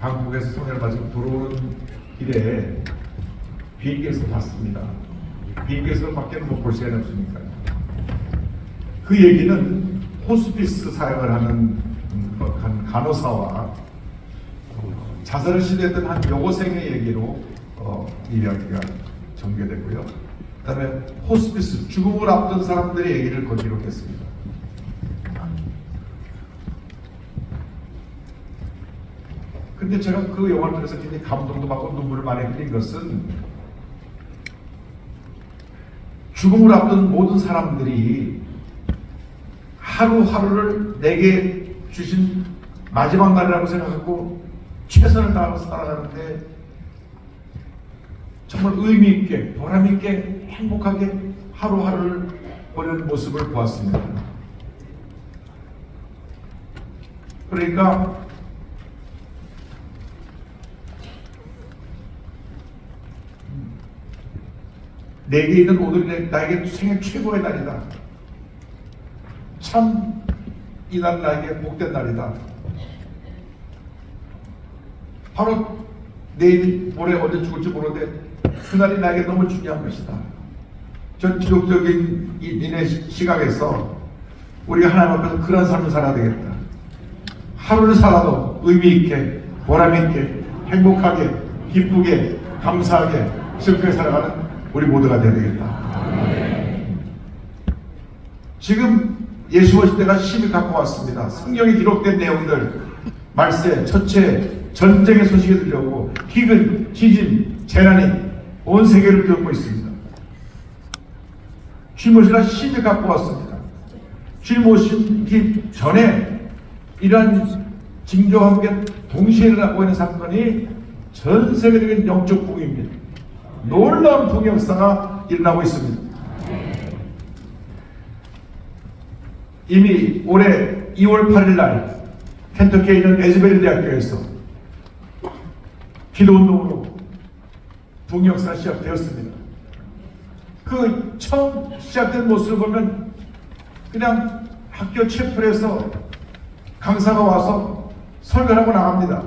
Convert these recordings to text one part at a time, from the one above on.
한국에서 성회를 마치고 들어오는 길에 비행기에서 봤습니다. 비행기에서 밖에는 뭐 볼 시간이 없으니까요. 그 얘기는 호스피스 사역을 하는 간호사와 자살을 시도했던 한 여고생의 얘기로 이야기가 전개되고요. 그 다음에 호스피스, 죽음을 앞둔 사람들의 얘기를 거기로 했습니다. 근데 제가 그 영화를 통해서 굉장히 감동도 받고 눈물을 많이 흘린 것은 죽음을 앞둔 모든 사람들이 하루하루를 내게 주신 마지막 날이라고 생각하고 최선을 다하고 살아가는데 정말 의미 있게 보람 있게 행복하게 하루하루를 보내는 모습을 보았습니다. 그러니까 내게 있는 오늘이 나에게 생애 최고의 날이다. 참 이 날 나에게 복된 날이다. 바로 내일 모레 언제 죽을지 모르는데 그날이 나에게 너무 중요한 것이다. 전 기독적인 이 니네 시각에서 우리가 하나님 앞에서 그런 삶을 살아야 되겠다. 하루를 살아도 의미 있게 보람 있게 행복하게 기쁘게 감사하게 슬프게 살아가는 우리 모두가 되어야 되겠다. 지금 예수 오실 때가 심히 갖고 왔습니다. 성경에 기록된 내용들 말세, 첫째, 전쟁의 소식이 들려오고 기근, 지진, 재난이 온 세계를 겪고 있습니다. 주님 오시라 심히 갖고 왔습니다. 주님 오시기 전에 이러한 징조와 함께 동시에 일어나고 있는 사건이 전 세계적인 영적 붕입니다. 놀라운 붕의 역사가 일어나고 있습니다. 이미 올해 2월 8일 날 켄터키에 있는 에즈베리 대학교에서 기도운동으로 붕의 역사가 시작되었습니다. 그 처음 시작된 모습을 보면 그냥 학교 채플에서 강사가 와서 설교를 하고 나갑니다.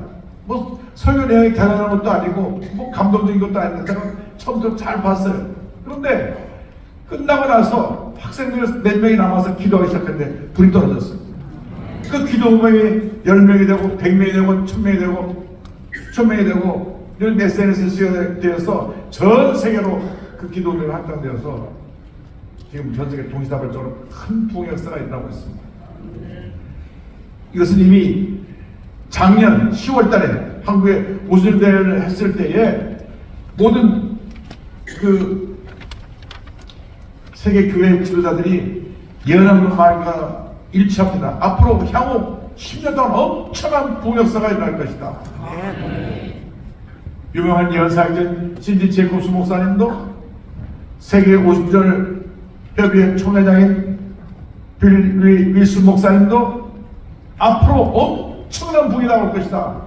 뭐 설교 내용이 대단한 것도 아니고 뭐 감동적인 것도 아닌데 제가 처음부터 잘 봤어요. 그런데 끝나고 나서 학생들 몇 명이 남아서 기도하기 시작했는데 불이 떨어졌어요. 그 기도음악이 10명이 되고 100명이 되고 1000명이 되고 1000명이 되고 이런 SNS에 쓰여되어서 전 세계로 그 기도음악이 확장되어서 지금 전 세계 동시다발적으로 큰 부흥의 역사가 일어나고 있습니다. 이것은 이미 작년 10월 달에 한국에 무술대회를 했을 때에 모든 그 세계 교회 지도자들이 예언하는 말과 일치합니다. 앞으로 향후 10년 동안 엄청난 부흥 역사가 일어날 것이다. 유명한 예언사역자인 신지 제이콥스 목사님도 세계 50절 협의회 총회장인 빌 윌슨 목사님도 앞으로 엄청난 부흥이 나올 것이다.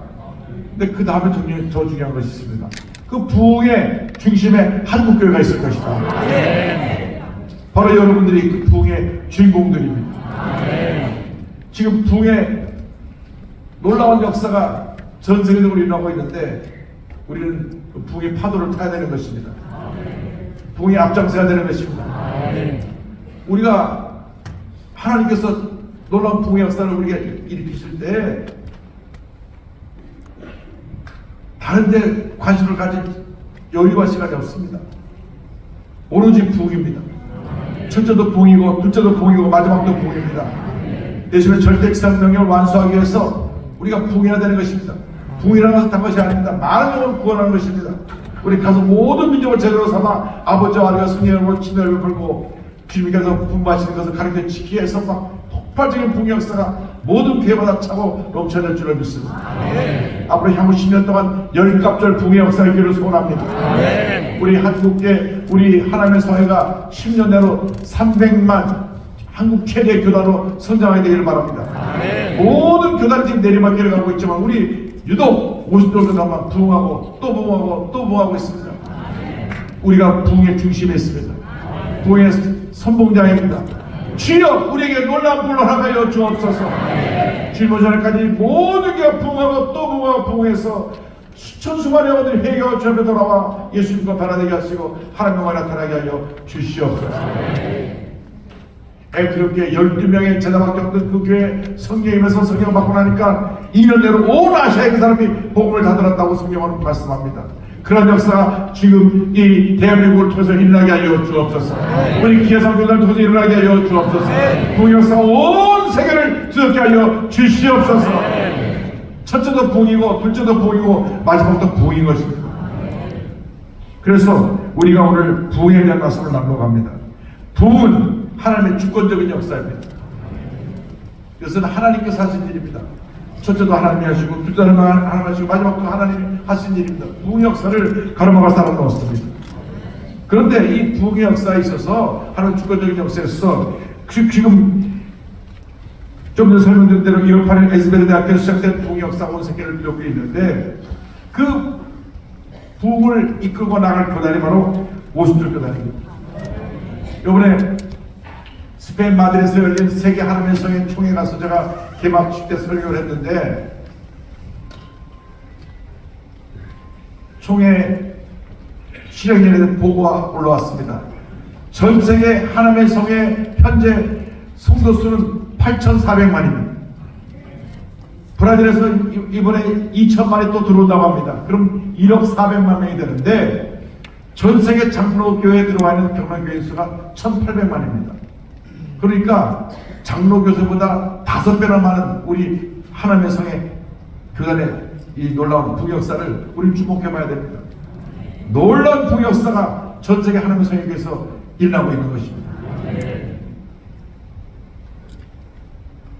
근데 그 다음에 더 중요한 것이 있습니다. 그 부흥의 중심에 한국교회가 있을 것이다. 바로 여러분들이 그 부흥의 주인공들입니다. 지금 부흥의 놀라운 역사가 전 세계적으로 일어나고 있는데 우리는 그 부흥의 파도를 타야 되는 것입니다. 부흥의 앞장서야 되는 것입니다. 우리가 하나님께서 놀라운 부흥의 역사를 우리가 일으키실 때 다른 데 관심을 가질 여유와 시간이 없습니다. 오로지 부흥입니다. 첫째도 부흥이고 둘째도 부흥이고 마지막도 부흥입니다. 예수님의 절대지상 명령을 완수하기 위해서 우리가 부흥해야 되는 것입니다. 부흥이라는 것은 것이 아닙니다. 많은 영혼을 구원하는 것입니다. 우리 가서 모든 민족을 제대로 삼아 아버지와 아들과 성령의 이름으로 친애를 풀고 주님께서 분부하시는 것을 가르쳐 지키기 위해서 막 폭발적인 부흥의 역사가 모든 교회마다 차고 넘쳐날 줄을 믿습니다. 앞으로 향후 10년 동안 열갑절 부흥의 역사를 기를 소원합니다. 우리 한국계 우리 하나님의 사회가 10년 내로 300만 한국 최대 교단으로 성장하게 되기를 바랍니다. 모든 교단이 지금 내리막길을 가고 있지만 우리 유독 50조 교단만 부흥하고 또 부흥하고 또 부흥하고 있습니다. 우리가 부흥의 중심에 있습니다. 부흥의 선봉장입니다. 주여 우리에게 놀라운 불로 허락하여 주옵소서. 주님 전에까지 모든 게 부흥하고 또 부흥하고 부흥해서 수천 수만의 영혼들이 회개하고 주 앞에 돌아와 예수님과 변화되게 하시고 하나님의 영광이 나타나게 하여 주시옵소서. 애프리카에 12명의 제자밖에 없던 그 교회 성령임에서 성령 받고 나니까 2년 내로 온 아시아의 그 사람이 복음을 다 들었다고 성경은 말씀합니다. 그런 역사가 지금 이 대한민국을 통해서 일어나게 하여 주옵소서. 우리 기회상교단을 통해서 일어나게 하여 주옵소서. 그 역사가 온 세계를 두렵게 하여 주시옵소서. 첫째도 부흥이고 둘째도 부흥이고 마지막도 부흥인 것입니다. 그래서 우리가 오늘 부흥에 대한 말씀을 나눠갑니다. 부흥은 하나님의 주권적인 역사입니다. 이것은 하나님께서 하신 일입니다. 첫째도 하나님이 하시고 둘째도 하나님 하시고 마지막도 하나님이 하신 일입니다. 부흥 역사를 가로막을 사람은 없습니다. 그런데 이 부흥의 역사에 있어서 하나님 주권적인 역사에 있어서 지금 좀 전에 설명드린 대로 1월 8일 에스베르 대학교에서 시작된 부흥 역사가 온 세계를 이루고 있는데 그 부흥을 이끌고 나갈 교단이 바로 오순절 교단입니다. 이번에 스페인 마드리드에서 열린 세계 하나님의 성의 총회 가서 제가 개막식 때 설교를 했는데 총회 실행에 대한 보고가 올라왔습니다. 전 세계 하나님의 성의 현재 성도 수는 8,400만입니다. 브라질에서 이번에 2천만이 또 들어온다고 합니다. 그럼 1억 400만 명이 되는데 전 세계 장로교회에 들어와 있는 경남교회 수가 1,800만입니다. 그러니까 장로교회보다 5배나 많은 우리 하나님의 성의 교단의 이 놀라운 부역사를 우리 주목해 봐야 됩니다. 놀라운 부역사가 전 세계 하나님의 성의 교회에서 일어나고 있는 것입니다.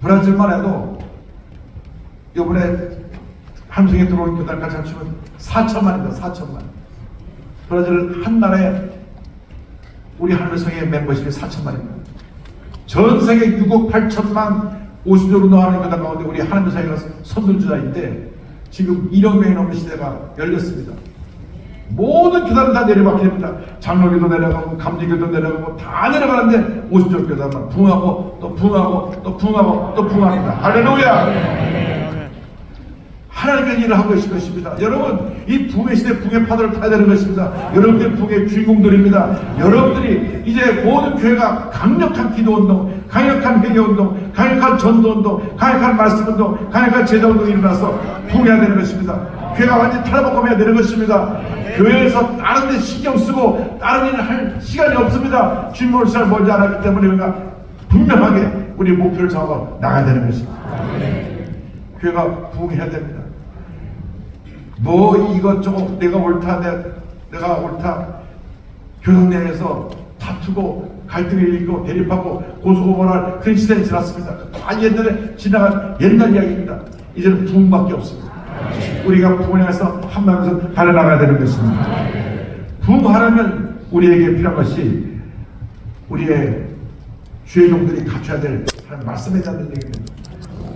브라질만 해도 이번에 함성에 들어온 교단까지 합치면 4천만입니다. 4천만. 브라질 한 나라에 우리 하나님의 성의 멤버십이 4천만입니다. 전 세계 6억 8천만 50조로 나가는 교단 가운데 우리 하나님의 성의가 선두주자인데 지금 1억 명이 넘는 시대가 열렸습니다. 모든 교단은 다 내려박힙니다. 장로교도 내려가고 감리교도 내려가고 다 내려가는데 50조 교단만 부흥하고 또 부흥하고 또 부흥하고 또 부흥합니다. 할렐루야! 하나님의 일을 하고 계신 것입니다. 여러분, 이 부흥의 시대 부흥의 파도를 타야 되는 것입니다. 여러분들이 부흥의 주인공들입니다. 여러분들이 이제 모든 교회가 강력한 기도운동, 강력한 회개운동, 강력한 전도운동, 강력한 말씀운동, 강력한 제자운동이 일어나서 부흥해야 되는 것입니다. 교회가 완전히 탈바꿈해야 되는 것입니다. 교회에서 다른 데 신경 쓰고 다른 일을 할 시간이 없습니다. 주님을 잘 멀지 않았기 때문에 우리가 분명하게 우리 목표를 잡아 나가야 되는 것입니다. 교회가 부흥해야 됩니다. 뭐 이것저것 내가 옳다 내가 옳다 교단 내에서 다투고 갈등이 일고 대립하고 고소고발할 그런 시대에 지났습니다. 다 옛날에 지나간 옛날 이야기입니다. 이제는 부흥밖에 없습니다. 우리가 부흥을 해서 한마음에서 달려나가야 되는 것입니다. 부흥하려면 우리에게 필요한 것이 우리의 주의 종들이 갖춰야 될 하나님의 말씀에 대한 얘기입니다.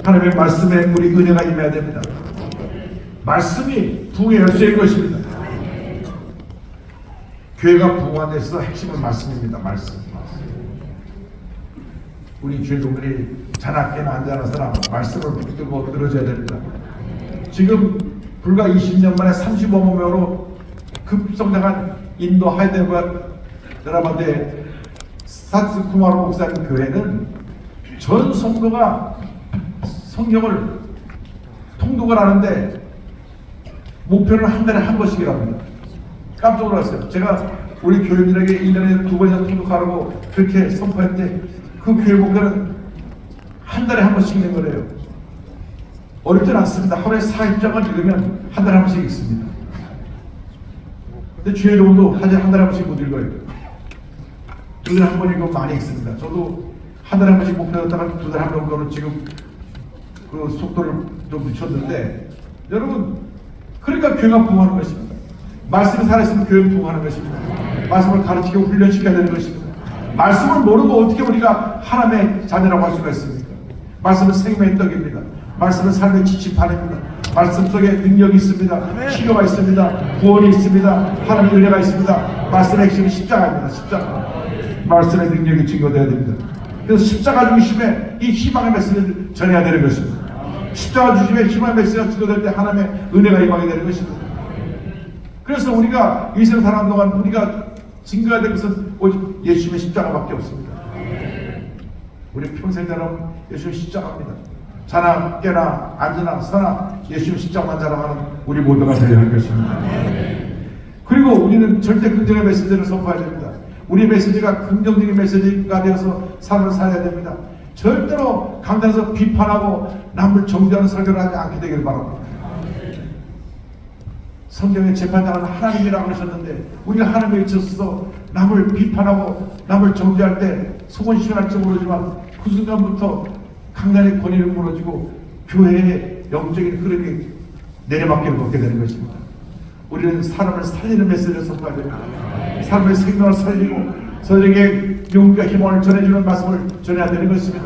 하나님의 말씀에 우리 은혜가 임해야 됩니다. 말씀이 부흥의 열쇠인 것입니다. 교회가 부흥하는 데서 핵심은 말씀입니다. 말씀. 우리 주의 종들이 자나깨나 앉아나서나 말씀을 붙들고 들어줘야 됩니다. 지금 불과 20년 만에 35만 명으로 급성장한 인도 하이데라바드의 사츠 쿠마르 목사님 교회는 전 성도가 성경을 통독을 하는데 목표는 한 달에 한 번씩이라고 합니다. 깜짝 놀랐어요. 제가 우리 교인들에게 1년에 2번이나 통독하라고 그렇게 선포했는데 그 교회 목표는 한 달에 한 번씩 있는 거래요. 어렵진 않습니다. 하루에 40장을 읽으면 한 달에 한 번씩 읽습니다. 근데 주의 종도 한 달에 한 번씩 못 읽어요. 2달에 한 번 읽으면 많이 읽습니다. 저도 한 달에 한 번씩 목표였다가 2달에 한 번 정도는 지금 그 속도를 좀 늦췄는데 여러분 그러니까 교회가 부흥하는 것입니다. 말씀이 살아있으면 교회는 부흥하는 것입니다. 말씀을 가르치고 훈련시켜야 되는 것입니다. 말씀을 모르고 어떻게 우리가 하나님의 자녀라고 할 수가 있습니까? 말씀은 생명의 떡입니다. 말씀은 삶의 지침판입니다. 말씀 속에 능력이 있습니다. 치료가 있습니다. 구원이 있습니다. 하나님의 은혜가 있습니다. 말씀의 핵심은 십자가입니다. 십자가. 말씀의 능력이 증거되어야 됩니다. 그래서 십자가 중심에 이 희망의 메시지를 전해야 되는 것입니다. 십자가 주심의 희망의 메시지가 주도될 때 하나님의 은혜가 임하게 되는 것입니다. 그래서 우리가 이 세상 사는 동안 우리가 증거해야 될 것은 오직 예수님의 십자가밖에 없습니다. 우리 평생처럼 예수님의 십자가입니다. 자나 깨나 앉으나 서나 예수님의 십자가만 자랑하는 우리 모두가 되어야 할 것입니다. 그리고 우리는 절대 긍정의 메시지를 선포해야 됩니다. 우리 메시지가 긍정적인 메시지가 되어서 삶을 살아야 됩니다. 절대로 강단에서 비판하고 남을 정죄하는 설교를 하지 않게 되기를 바랍니다. 성경의 재판장은 하나님이라고 하셨는데 우리가 하나님에 있어서 남을 비판하고 남을 정죄할 때 속은 시원할지 모르지만 그 순간부터 강단의 권위를 무너지고 교회의 영적인 흐름이 내려막기를 걷게 되는 것입니다. 우리는 사람을 살리는 메시지를 선포해야 됩니다. 사람의 생명을 살리고 서로에게 용기와 희망을 전해주는 말씀을 전해야 되는 것입니다.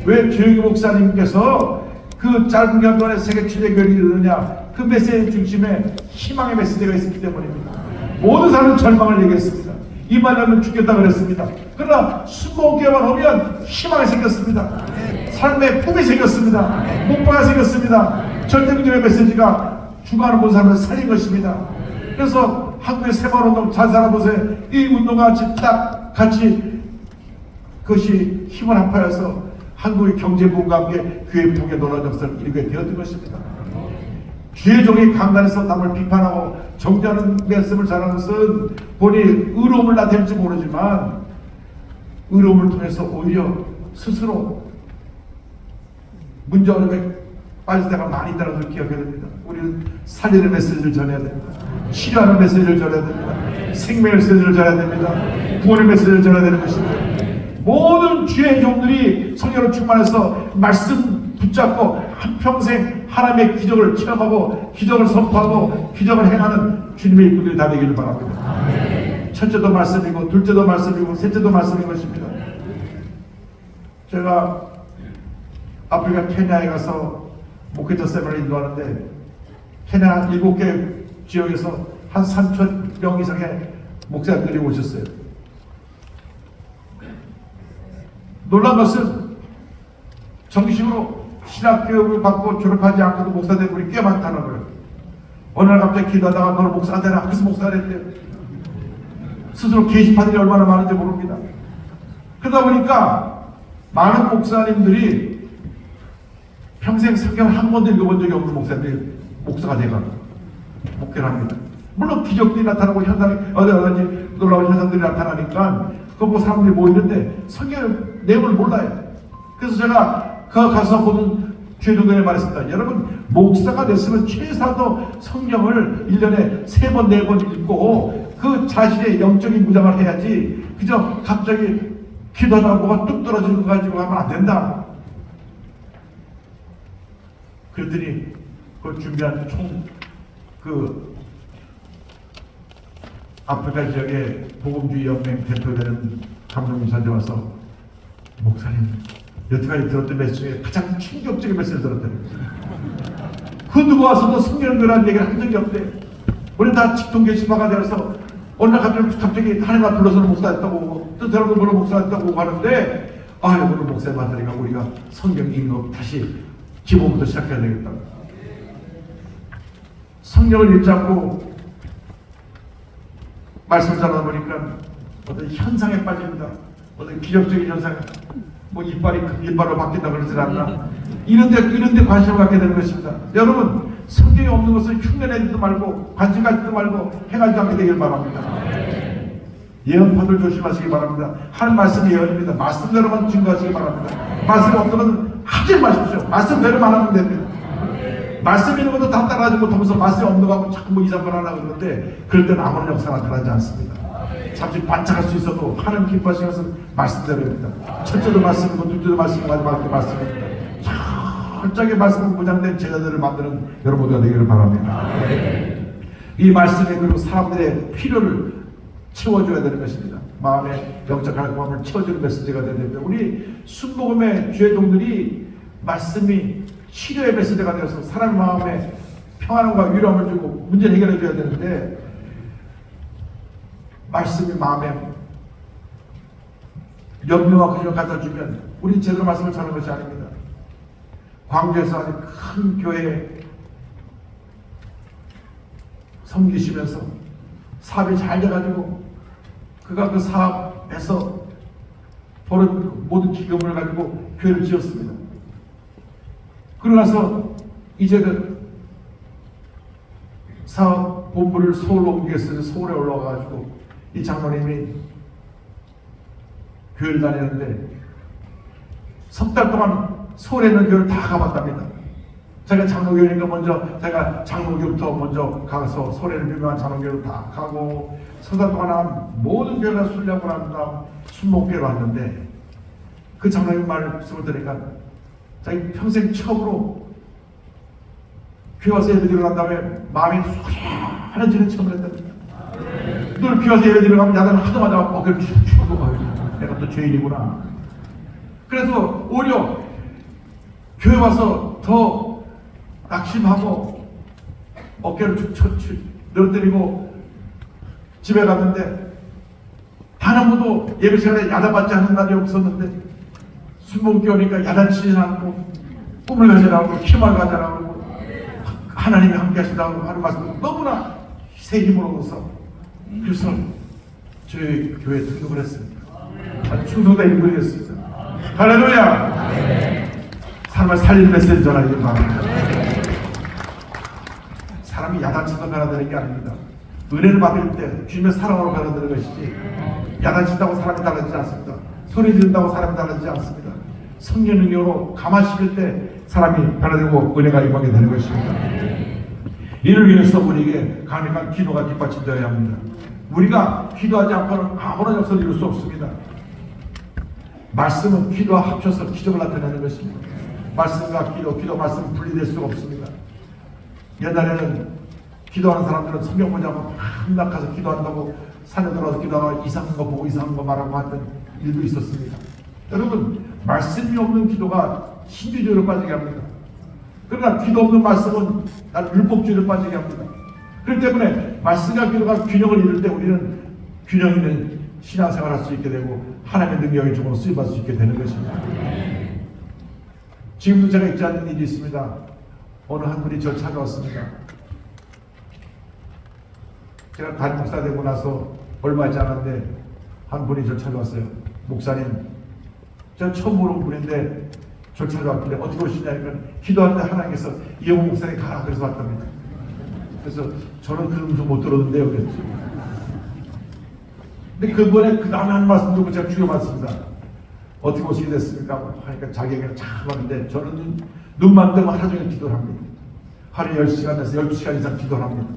왜 조영기 목사님께서 그 짧은 기간 동안에 세계 최대교회를 이루느냐? 그 메시지 중심에 희망의 메시지가 있었기 때문입니다. 모든 사람은 절망을 얘기했습니다. 이 말하면 죽겠다 그랬습니다. 그러나 순복음교회만 오면 희망이 생겼습니다. 삶의 꿈이 생겼습니다. 목표가 생겼습니다. 절대긍정의 메시지가 주관을 본 사람을 살린 것입니다. 그래서 한국의 새마을운동 잘 살아보세요. 이 운동과 같이 그것이 힘을 합하여서 한국의 경제부흥과 함께 교회 부흥의 놀라운 역사를 이루게 되었던 것입니다. 주의 종이 강단에서 남을 비판하고 정죄하는 말씀을 전하는 것은 본인이 의로움을 나타낼지 모르지만 의로움을 통해서 오히려 스스로 문제 어려움에 빠질 때가 많이 있다는 것을 기억해야 됩니다. 우리는 살리는 메시지를 전해야 됩니다. 치료하는 메시지를 전해야 됩니다. 생명의 메시지를 전해야 됩니다. 구원의 메시지를 전해야 되는 것입니다. 모든 주의 종들이 성령으로 충만해서 말씀 붙잡고 한평생 하나님의 기적을 체험하고 기적을 선포하고 기적을 행하는 주님의 일꾼들이 다 되기를 바랍니다. 첫째도 말씀이고 둘째도 말씀이고 셋째도 말씀인 것입니다. 제가 아프리카 케냐에 가서 목회자 세미나를 인도하는데 케냐 7개 지역에서 한 3,000명 이상의 목사들이 오셨어요. 놀란 것은 정식으로 신학교육을 받고 졸업하지 않고도 목사 된 분이 꽤 많다는 거예요. 어느 날 갑자기 기도하다가 너는 목사 안 되나? 그래서 목사를 했대요. 스스로 게시판들이 얼마나 많은지 모릅니다. 그러다 보니까 많은 목사님들이 평생 성경을 한 번도 읽어본 적이 없는 목사님들이 목사가 돼가지고 목회를 합니다. 물론 기적들이 나타나고 현상이 어디 놀라운 현상들이 나타나니까 그거 보고 사람들이 모이는데 성경 내용을 몰라요. 그래서 제가 그 가서 보는 주의종들에 말했습니다. 여러분 목사가 됐으면 최소한도 성경을 1년에 3번 4번 읽고 그 자신의 영적인 무장을 해야지 그저 갑자기 기도하다가 뭐가 뚝 떨어지는 거 가지고 하면 안 된다. 그랬더니 그 준비한 아프리카 지역의 복음주의 연맹 대표되는 감독님한테 와서 목사님 여태까지 들었던 메시지 중에 가장 충격적인 메시지를 들었다는 거예요. 그 누구 와서도 성경을 그런 얘기를 한 적이 없대. 우리 다 직통 게시파가 되어서 어느 날 갑자기 하나님 앞에 불러서는 목사였다고 또 여러분 불러 목사였다고 하는데 오늘 목사에 만나니까 우리가 성경 읽는 거 다시 기본부터 시작해야 되겠다. 성경을 읽지 않고 말씀 전하다 보니까 어떤 현상에 빠집니다. 어떤 기적적인 현상, 뭐 이빨로 바뀐다 그러지 않나. 이런데 관심을 갖게 되는 것입니다. 여러분, 성경에 없는 것을 흉내내지도 말고 관심 갖지도 말고 행하지도 않게 되길 바랍니다. 예언파들 조심하시기 바랍니다. 하는 말씀이 예언입니다. 말씀대로만 증거하시기 바랍니다. 말씀이 없는 것은 하지 마십시오. 말씀대로만 하면 됩니다. 말씀 있는 것도 다 따라하지 못하면서 말씀이 없는 거하고 자꾸 뭐 이상한 걸 하려고 그러는데 그럴 때는 아무런 역사가 나타나지 않습니다. 잠시 반짝할 수 있어도 하나님 기뻐하시는 것은 말씀대로입니다. 첫째도 말씀이고 둘째도 말씀이고 마지막도 말씀입니다. 철저하게 말씀을 무장된 제자들을 만드는 여러분들가 되기를 바랍니다. 이 말씀이 그리고 사람들의 필요를 채워줘야 되는 것입니다. 마음의 영적 갈망을 채워주는 메시지가 되야 됩니다. 우리 순복음의 주의 종들이 말씀이 치료의 메시지가 되어서 사람의 마음에 평안함과 위로함을 주고 문제를 해결해 줘야 되는데 말씀이 마음에 연명과 근육을 갖다 주면 우리 제대로 말씀을 전하는 것이 아닙니다. 광주에서 아주 큰 교회에 섬기시면서 사업이 잘 돼가지고 그가 그 사업에서 벌은 모든 기금을 가지고 교회를 지었습니다. 그러고 나서 이제 그 사업 본부를 서울로 옮기겠어요. 서울에 올라와가지고 이 장로님이 교회를 다니는데 석 달 동안 서울에 있는 교회를 다 가봤답니다. 제가 장로교회니까 먼저 제가 장로교부터 먼저 가서 서울에 있는 유명한 장로교회를 다 가고 석 달 동안 모든 교회가 순례하고 난 다음 순복교회로 왔는데 그 장로님 말씀을 들으니까 자기 평생 처음으로 교회 와서 예배 드리고 난 다음에 마음이 소리하는지는 처음 했답니다. 늘 교회 와서 예배 드리고 가면 야단을 하도 맞아 어깨를 축축 하고 내가 또 죄인이구나. 그래서 오히려 교회 와서 더 낙심하고 어깨를 축축 늘어뜨리고 집에 갔는데 단 한 번도 예배 시간에 야단받지 않은 날이 없었는데 순복음교회 오니까 야단치지 않고 꿈을 가져라고 희망을 가져라고 하나님이 함께 하신다고 하는 말씀 너무나 새 힘으로 얻어서 그래서 저희 교회에 등록을 했습니다. 아주 충성된 인물이 됐습니다. 할렐루야! 사람을 살리는 메시지 전하기 바랍니다. 사람이 야단쳐서 변화되는 게 아닙니다. 은혜를 받을 때 주님의 사랑으로 변화되는 것이지 야단친다고 사람이 달라지지 않습니다. 소리 지른다고 사람이 달라지지 않습니다. 성령 능력으로 가마시킬 때 사람이 변화되고 은혜가 임하게 되는 것입니다. 이를 위해서 우리에게 강력한 기도가 뒷받침되어야 합니다. 우리가 기도하지 않고는 아무런 역사를 이룰 수 없습니다. 말씀은 기도와 합쳐서 기적을 나타내는 것입니다. 말씀과 기도 말씀은 분리될 수가 없습니다. 옛날에는 기도하는 사람들은 성경 보자고 막 가서 기도한다고 산에 들어가서 기도하고 이상한 거 보고 이상한 거 말하고 하던 일도 있었습니다. 여러분, 말씀이 없는 기도가 신비주의로 빠지게 합니다. 그러나 기도 없는 말씀은 율법주의로 빠지게 합니다. 그렇기 때문에 말씀과 기도가 균형을 이룰 때 우리는 균형 있는 신앙생활을 할 수 있게 되고 하나님의 능력의 종으로 쓰임받을 수 있게 되는 것입니다. 지금도 제가 잊지 않는 일이 있습니다. 어느 한 분이 저를 찾아왔습니다. 제가 담임 목사 되고 나서 얼마 있지 않았는데 한 분이 저를 찾아왔어요. 목사님, 제가 처음 보는 분인데 저를 찾아왔길래 어떻게 오시냐니까 기도하는데 하나님께서 이영호 목사님 가라 그래서 왔답니다. 그래서 저는 그 음성 못 들었는데요 그랬죠. 근데 그번에 그 다음에 한 말씀 듣고 제가 죽여봤습니다. 어떻게 오시게 됐습니까? 하니까 자기 얘기를 참 하는데 저는 눈만 뜨면 하루 종일 기도를 합니다. 하루에 10시간에서 12시간 이상 기도를 합니다.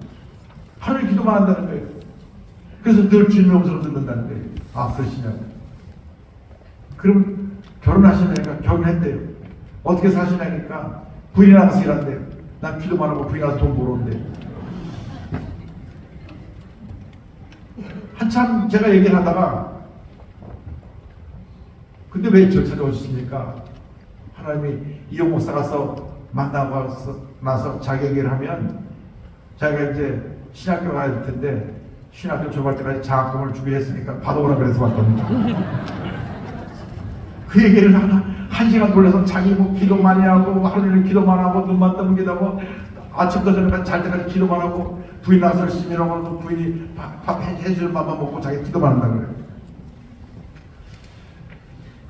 하루에 기도만 한다는 거예요. 그래서 늘 주님의 음성을 듣는다는 거예요. 아, 그러시냐고. 그럼 결혼하시냐니까 결혼했대요. 어떻게 사시냐니까 부인이랑 같이 일한대요. 난 기도만 하고 부인이랑 돈 벌어온대요. 한참 제가 얘기를 하다가 근데 왜 저 찾아오셨습니까? 하나님이 이용 목사 가서 만나고 나서 자기 얘기를 하면 자기가 이제 신학교 가야 될 텐데 신학교 졸업할 때까지 장학금을 주기로 했으니까 받아오라 그래서 왔답니다. 그 얘기를 한 시간 돌려서 자기 뭐 기도 많이 하고 하루 종일 기도만 하고 눈만 뜨면 기도하고 아침부터 저녁까지 잘 때까지 기도만 하고 부인 나서 열심히 일하고 부인이 밥 해주는 밥만 먹고 자기 기도만 한다고 그래요.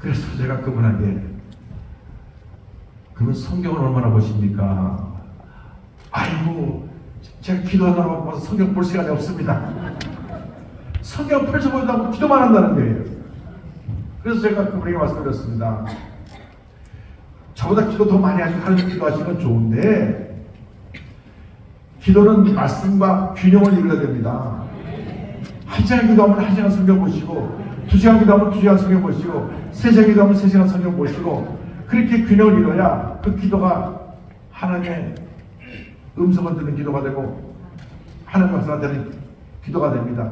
그래서 제가 그분에게 그러면 성경을 얼마나 보십니까? 아이고 제가 기도하느라고 봐서 성경 볼 시간이 없습니다. 성경 펼쳐보려고 기도만 한다는 거예요. 그래서 제가 그분에게 말씀드렸습니다. 저보다 기도 더 많이 하시고 하루 종일 기도하시는 건 좋은데 기도는 말씀과 균형을 이루어야 됩니다. 한 시간 기도하면 한 시간 성경 보시고 2시간 기도하면 2시간 성경 보시고 3시간 기도하면 3시간 성경 보시고 그렇게 균형을 이뤄야 그 기도가 하나님의 음성을 듣는 기도가 되고 하나님 역사가 되는 기도가 됩니다.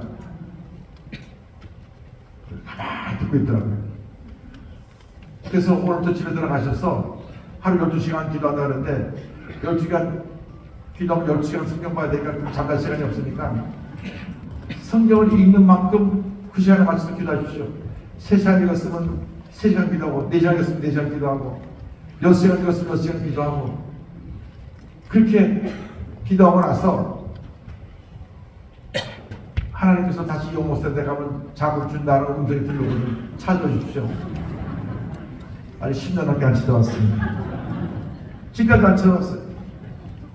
가만히 듣고 있더라고요. 그래서 오늘부터 집에 들어가셔서 하루 12시간 기도한다 그러는데 12시간 기도하면 12시간 성경 봐야 되니까 잠깐 시간이 없으니까 성경을 읽는 만큼 그 시간에 맞춰서 기도하십시오. 3시간 읽었으면 3시간 기도하고 4시간 읽었으면 4시간 기도하고 6시간 이것을 6시간 기도하고 그렇게 기도하고 나서 하나님께서 다시 용모센터에 가면 작을 준다는 음성이 들려오거든. 찾아주십시오. 아니 10년 넘게 안 찾아왔습니다. 지금까지 안 찾아왔어요.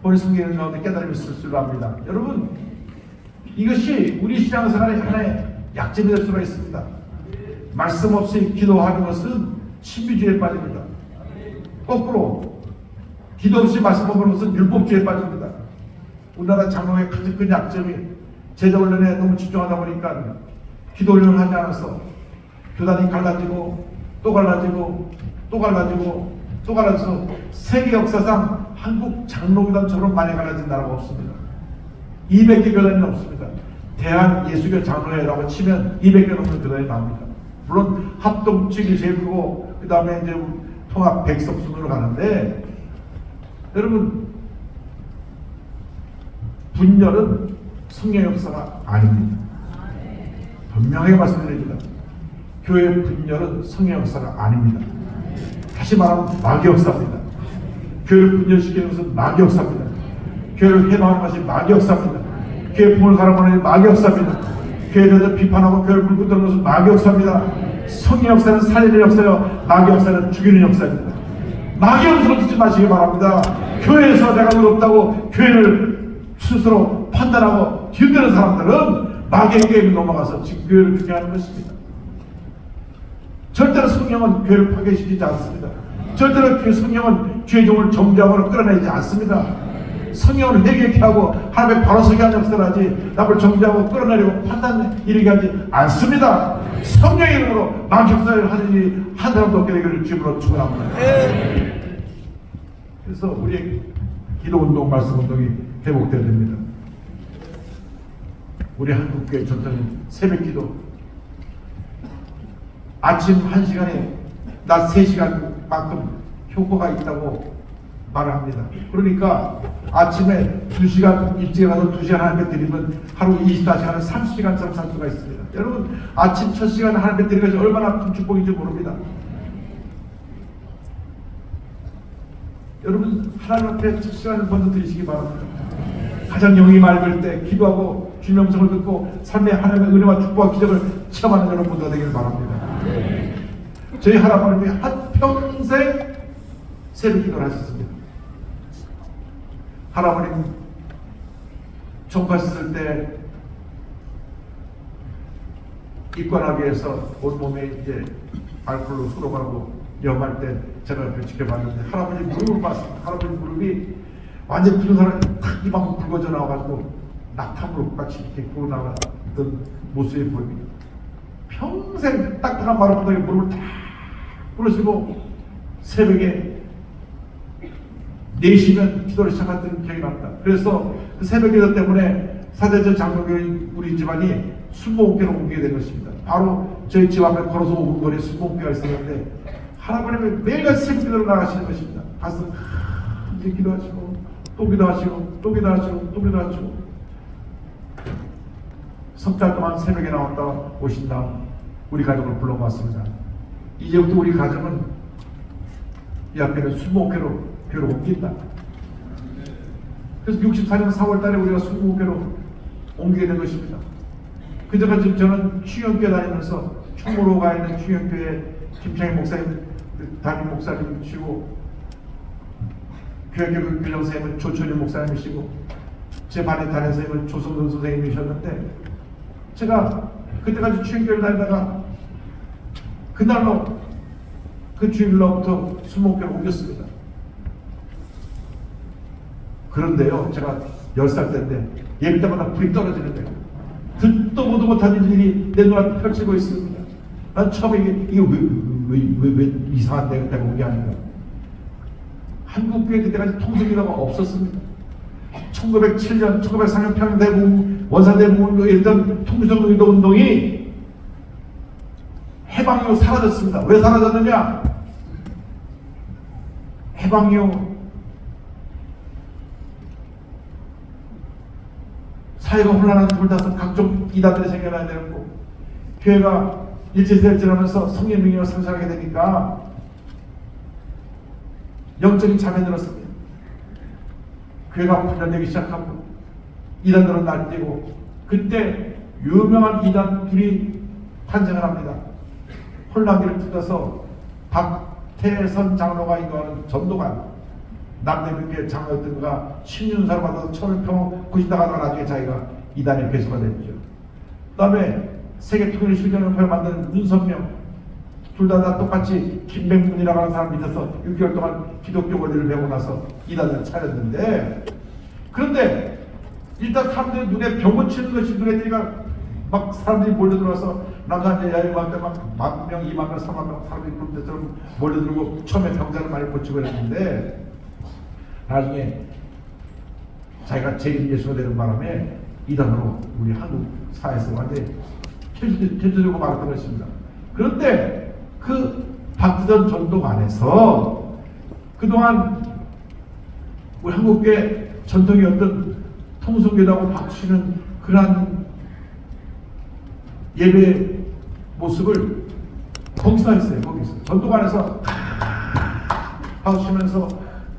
우리 성경의 가운데 깨달음이 있을 줄 압니다. 여러분, 이것이 우리 신앙생활의 하나의 약점이 될 수가 있습니다. 말씀 없이 기도하는 것은 신비주의에 빠집니다. 거꾸로 기도 없이 말씀 없는 것은 율법주의에 빠집니다. 우리나라 장로의 가장 큰 약점이 제자 훈련에 너무 집중하다 보니까 기도 훈련을 하지 않아서 교단이 갈라지고 또 갈라지고 또 갈라지고 또 갈라져서 세계 역사상 한국 장로교단처럼 많이 갈라진 나라가 없습니다. 200개 교단이 넘습니다. 대한예수교 장로회라고 치면 200개 넘는 교단이 나옵니다. 물론 합동 측이 제일 크고 그 다음에 이제 통합 백석 순으로 가는데, 여러분 분열은 성령 역사가 아닙니다. 분명하게 말씀드립니다. 교회 분열은 성령 역사가 아닙니다. 다시 말하면 마귀 역사입니다. 교회를 분열시키는 것은 마귀 역사입니다. 교회를 해방하는 것이 마귀 역사입니다. 교회 품을 가라보는 것이 마귀 역사입니다. 교회에 대해서 비판하고 교회를 물고 뜨는 것은 마귀 역사입니다. 성령 역사는 살리는 역사요, 마귀 역사는 죽이는 역사입니다. 마귀 역사를 듣지 마시기 바랍니다. 교회에서 내가 의롭다고 교회를 스스로 판단하고 뒤흔드는 사람들은 마귀의 게임에 넘어가서 지금 교회를 죽여하는 것입니다. 절대로 성령은 교회를 파괴시키지 않습니다. 절대로 그 성령은 죄의 종을 정죄함으로 끌어내지 않습니다. 성령을 회개케 하고 하나님의 바로 서게 하는 역사를 하지, 남을 정죄하고 끌어내리고 판단 일으게 하지 않습니다. 성령의 이름으로 마귀역사를 하는 일이 한 사람도 없게 되기를 주님으로 축원합니다. 그래서 우리의 기도운동, 말씀운동이 회복되어야 됩니다. 우리 한국교회 전통인 새벽기도, 아침 1시간에 낮 3시간만큼 효과가 있다고 말을 합니다. 그러니까 아침에 2시간 일찍 일어나서 2시간 하나님께 드리면 하루 24시간을 30시간처럼 살 수가 있습니다. 여러분, 아침 첫 시간에 하나님께 드리는 것이 얼마나 큰 축복인지 모릅니다. 여러분, 하나님 앞에 첫 시간을 먼저 드리시기 바랍니다. 가장 영이 맑을 때 기도하고 주님의 음성을 듣고 삶의 하나님의 은혜와 축복과 기적을 체험하는 여러분 모두가 되기를 바랍니다. 저희 할아버님이 한평생 새벽 기도를 하셨습니다. 할아버님 종파셨을 때 입관하기 위해서 온몸에 이제 알코올로 수록하고 염할 때 제가 옆에 지켜봤는데 할아버지 무릎을 봤습니다. 할아버지 무릎이 완전 푸른 사람이 탁 이만큼 붉어져 나와가지고 낙타무릎 같이 이렇게 굴어 나갔던 모습이 보입니다. 평생 딱딱한 마루바닥에 무릎을 탁 꿇으시고 새벽에 4시면 기도를 시작했던 기억이 납니다. 그래서 그 새벽 기도 때문에 사대절 장로교인 우리 집안이 순복음교로 옮기게 된 것입니다. 바로 저희 집 앞에 걸어서 5분 거리에 순복음교가 있었는데 할아버님이 매일같이 새벽 기도를 나가시는 것입니다. 가서 이제 기도하시고 또 기도하시고 또 기도하시고 또 기도하시고 석 달 동안 새벽에 나왔다 오신 다음 우리 가족을 불러모았습니다. 이제부터 우리 가족은 이 앞에는 순복음교로 교회로 옮긴다. 그래서 64년 4월 달에 우리가 순복음교로 옮기게 된 것입니다. 그전까지 저는 충영교회 다니면서 충무로가 있는 충영교회 김창희 목사님 담임 목사님이시고 교회교육 교장 선생님은 조천일 목사님이시고 제 반의 담임 선생님은 조성근 선생님이셨는데 제가 그때까지 충영교회를 다니다가 그날로 그 주일로부터 순복음교로 옮겼습니다. 그런데요, 제가 10살 때인데 예배 때마다 불이 떨어지는 거예요. 듣도 보도 못하는 일이 내 눈앞에 펼치고 있습니다. 난 처음에 이게 왜 이상한 데가 온 게 아닌가. 한국교회 그때까지 통속기도가 없었습니다. 1907년, 1904년 평양대부, 원산대부 이랬던 통속기도 운동이 해방 이후 사라졌습니다. 왜 사라졌느냐? 해방 이후 사회가 혼란한 돌다서 각종 이단들이 생겨나야 되고 교회가 일제시대를 지나면서 성령 명령을 상실하게 되니까 영적인 잠에 들었습니다. 교회가 분열되기 시작하고 이단들은 날뛰고 그때 유명한 이단 둘이 탄생을 합니다. 홀라기를 뜯어서 박태선 장로가 인도하는 전도관, 남대문교회 장로였던 그가 신윤사를 받아서 천을평 구시다가 나중에 자기가 이단의 괴수가 됐죠. 그 다음에 세계통일 실전을 만드는 문선명, 둘 다 똑같이 김백문이라고 하는 사람 밑에서 6개월 동안 기독교 원리를 배우고 나서 이단을 차렸는데, 그런데 일단 사람들이 눈에 병을 치는 것이 눈에 띄니까 막 사람들이 몰려들어와서 남산 여행 왔는데 막 10,000명, 20,000명, 30,000명 사람들이 그룹처럼 몰려들고 처음에 병자를 많이 고치고 그랬는데, 나중에 자기가 제1예수가 되는 바람에 이단으로 우리 한국 사회에서 완전히 퇴출되고 말았던 것입니다. 그런데 그 박태선 전도관에서 그동안 우리 한국의 전통이었던 통성교회라고 박수치는 그러한 예배 모습을 거기서 했어요. 거기서 전도관에서 박수치면서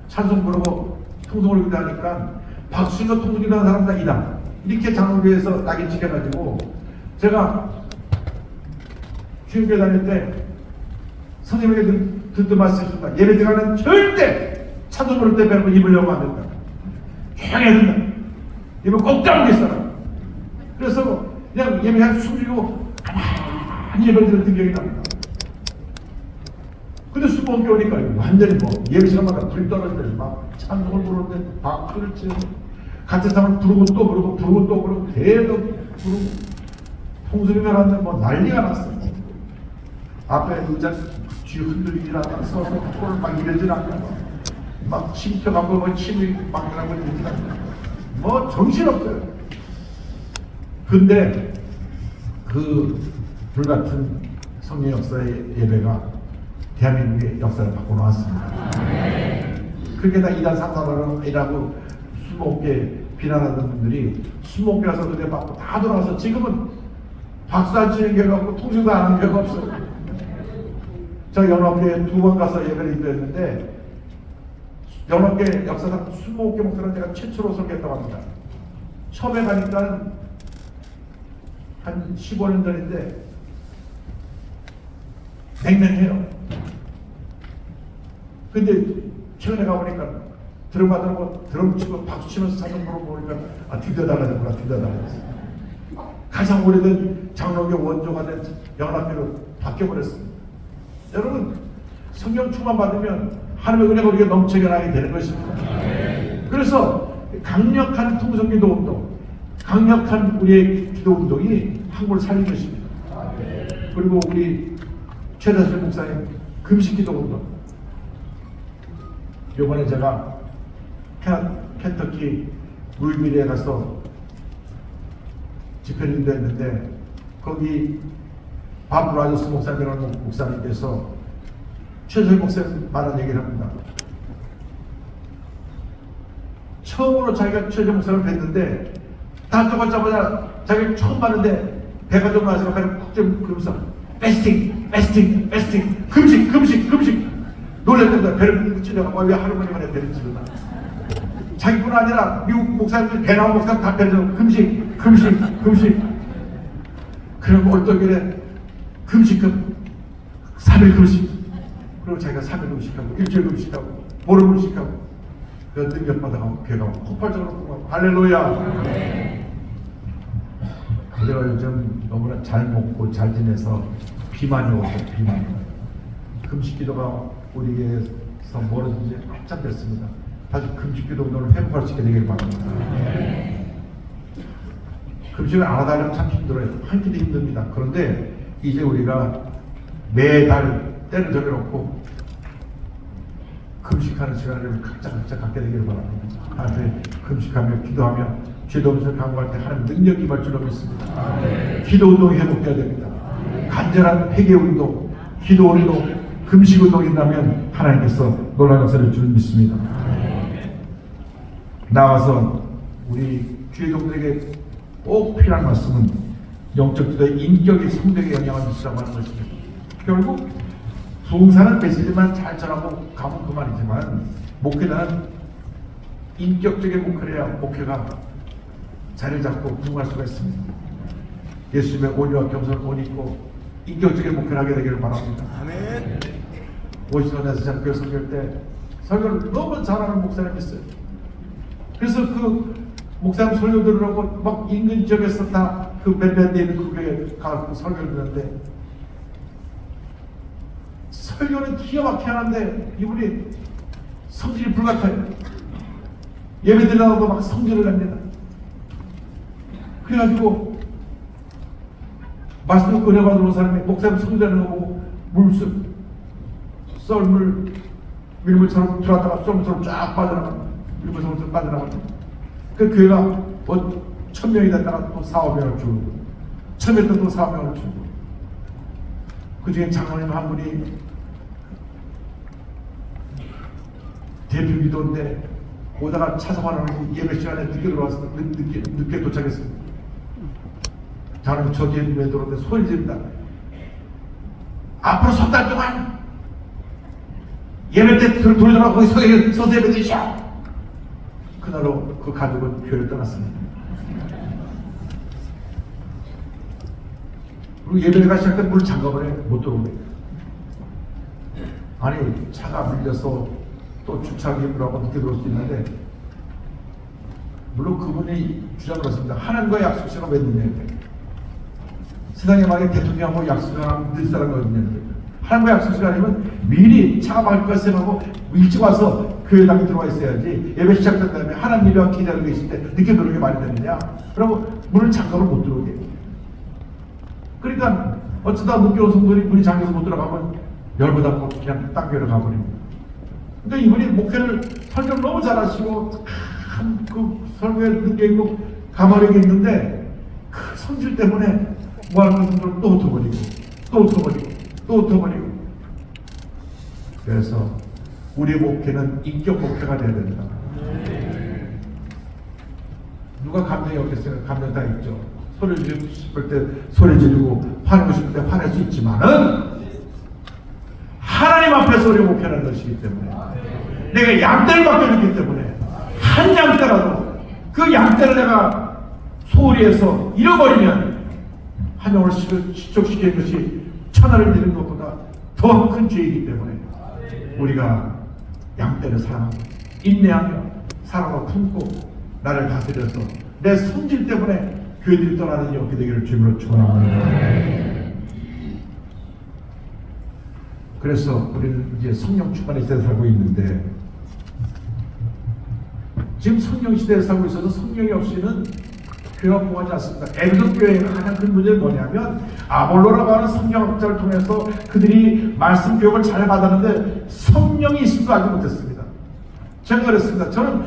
찬송 부르고 통성을 기도하니까 박수치고 통성 기도하는 사람 다 이다, 이렇게 장로교회에서 낙인 찍혀가지고, 제가 주일교회 다닐 때 선생님에게 듣던 말씀이십니다. 예배 들어가는 절대 찬송 부를 때 배우고 입을 열면 안 된다. 조용히 해야 된다. 입을 꼭 다물고 있어라. 그래서 그냥 예배한 숨기고 가만히 예배를 들었던 기억이 납니다. 근데 수목이 오니까 완전히 뭐 예배 시간마다 불 떨어지면서 막 찬송을 부르는데 박수를 치고 같은 사람을 부르고 또 부르고 부르고 또 부르고 계속 부르고 통수리가 났는데 뭐 난리가 났어요. 앞에 의자 뒤 흔들리질 않아, 서서 코를 막 이러질 않고 막 침펴갖고 뭐 침이 막 나고 이러질 않고 뭐 정신없어요. 근데 그 불같은 성령 역사의 예배가 대한민국의 역사를 바꿔놓았습니다. 그게 다 이단 상사라고 수목계 비난하던 분들이 수목계 가서 그때 받고 다 돌아와서 지금은 박수 안 치는 교회가 없고 통신도 안 하는 교회가 없어요. 제가 연합교회 2번 가서 예배를 인도했는데, 연합교회 역사상 20개 목사는 제가 최초로 설교했다고 합니다. 처음에 가니까 한 15년 전인데 냉랭해요. 근데 최근에 가보니까 드럼 받으라고 드럼 치고 박수 치면서 찬송 부르고 보니까 드디어 달라졌구나, 드디어 달라졌어. 가장 오래된 장로교 원조가 된 연합교로 바뀌어버렸습니다. 여러분, 성령 충만 받으면 하나님의 은혜가 우리가 넘치게 나게 되는 것입니다. 그래서 강력한 통성기도 운동, 강력한 우리의 기도 운동이 한국을 살린 것입니다. 그리고 우리 최다실 목사님 금식기도 운동. 이번에 제가 켄터키 루이빌리에 가서 집회를 인도했는데, 거기 밥 라저스 목사님이라는 목사님께서 최다실 목사님 말한 얘기를 합니다. 처음으로 자기가 최다실 목사님을 뵀는데 다 똑같자마자 자기가 처음 봤는데 배가 좀 나서 배를 푹 좀 그러면서 패스팅 금식 놀랬는데 배를 찔러가고 왜 할머니만에 배를 찔러나. 자기뿐 아니라 미국 목사님들 배 나온 목사님 다 배를 금식 그리고 어떤 길에 금식금 3일 금식, 그리고 자기가 3일 금식하고 일주일 금식하고 보름 금식하고 그 능력받아가고 교회가 폭발적으로 공부하고 할렐루야. 우리가 요즘 너무나 잘 먹고 잘 지내서 비만이 오죠. 비만. 금식기도가 우리에게서 멀어진 지 한참 됐습니다. 다시 금식기도 운동을 회복할 수 있게 되길 바랍니다. 금식을 안 하다 보면 참 힘들어요. 한 끼도 힘듭니다. 그런데 이제 우리가 매달 때를 정해놓고 금식하는 시간을 각자 갖게 되기를 바랍니다. 하나님 금식하며 기도하며 죄도 없음을 강구할 때 하나님 능력이 임할 줄로 믿습니다. 기도 운동이 회복돼야 됩니다. 간절한 회개 운동, 기도 운동, 금식 운동이 있다면 하나님께서 놀라운 역사를 줄 믿습니다. 나와서 우리 주의종들에게 꼭 필요한 말씀은 영적 기도의 인격의 성격에 영향을 미치라고 하는 것입니다. 결국 부흥사는 메시지만 잘 전하고 가면 그만이지만 목회자는 인격적인 목회를 해야 목회가 자리를 잡고 부흥할 수가 있습니다. 예수님의 온유와 겸손을 못 잊고 인격적인 목회를 하게 되기를 바랍니다. 아멘. 오시원에서 제가 교회 설교할 때 설교를 너무 잘하는 목사님이 있어요. 그래서 그 목사님 설교 들으라고 막 인근 지역에서 다 그 밴드에 있는 그 교회에 가서 설교를 듣는데 설교는 기가 막히게 하는데 이분이 성질이 불같아요. 예배 드리라고 막 성질을 냅니다. 그래가지고 말씀을 꺼내받으러 온 사람이 목사님 성질하는 거 보고 썰물 밀물처럼 들어왔다가 썰물처럼 쫙 빠져나갑니다. 밀물처럼 빠져나갑니다. 그 교회가 뭐 1000명이 됐다가 또 4~5명을 주고 1000명 됐다가 또 4명을 주고 그 중에 장로님 한 분이 대표 기도인데 오다가 차성하는 예배 시간에 늦게 들어와서 늦게 도착했습니다. 장로님 저 뒤에 왜 들어오는데 소리 지릅니다. 앞으로 3달 동안 예배 때 돌려서 거기 서서 예배 드셔. 그날로 그 가족은 교회를 떠났습니다. 그리고 예배가 시작된 문을 잠가버려 못 들어오게. 아니 차가 밀려서 또 주차하기 힘들어하고 늦게 들어올 수 있는데 물론 그분이 주장을 했습니다. 하나님과 약속시가 왜 늦냐. 세상에 만약에 대통령하고 약속하면 늦을 사람이 어딨냐. 하나님과 약속시가 아니면 미리 차가 막힐 것 생각하고 일찍 와서 교회당에 들어와 있어야지. 예배 시작된 다음에 하나님 예배가 기다리고 계실 때 늦게 들어오게 말이 되느냐. 그러고 문을 잠가면 못 들어오게. 그러니까 어쩌다 늦게 온 성도들이 문이 잠겨서 못 들어가면 열받아서 그냥 딴 교회로 가버립니다. 그러니까 이분이 목회를 설교를 너무 잘하시고 그 설교에 늦게 있고 가만히 있는데 그 성질 때문에 뭐하는 분들은 또 흩어버리고 또 흩어버리고 또 흩어버리고. 그래서 우리 목회는 인격 목회가 돼야 됩니다. 누가 감정이 없겠어요? 감정 다 있죠. 소리 지르고 싶을 때 소리 지르고 화내고 싶을 때 화낼 수 있지만은 하나님 앞에서 우리 목회하는 것이기 때문에 내가 양떼를 맡겨줬기 때문에 한 양떼라도 그 양떼를 내가 소홀히 해서 잃어버리면 한 영혼을 실족시키는 것이 천하를 잃는 것보다 더 큰 죄이기 때문에 우리가 양떼를 사랑하고 인내하며 사랑을 품고 나를 다스려서 내 성질 때문에 교회들이 떠나는 일이 없게 되기를 주님으로 축원합니다. 그래서 우리는 이제 성령 충만의 시대에 살고 있는데 지금 성령 시대에 살고 있어서 성령이 없이는 교회가 부흥하지 않습니다. 에베소 교회의 가장 큰 문제는 뭐냐면 아볼로라고 하는 성경학자를 통해서 그들이 말씀 교육을 잘 받았는데 성령이 있을 줄 알지 못했습니다. 제가 그랬습니다. 저는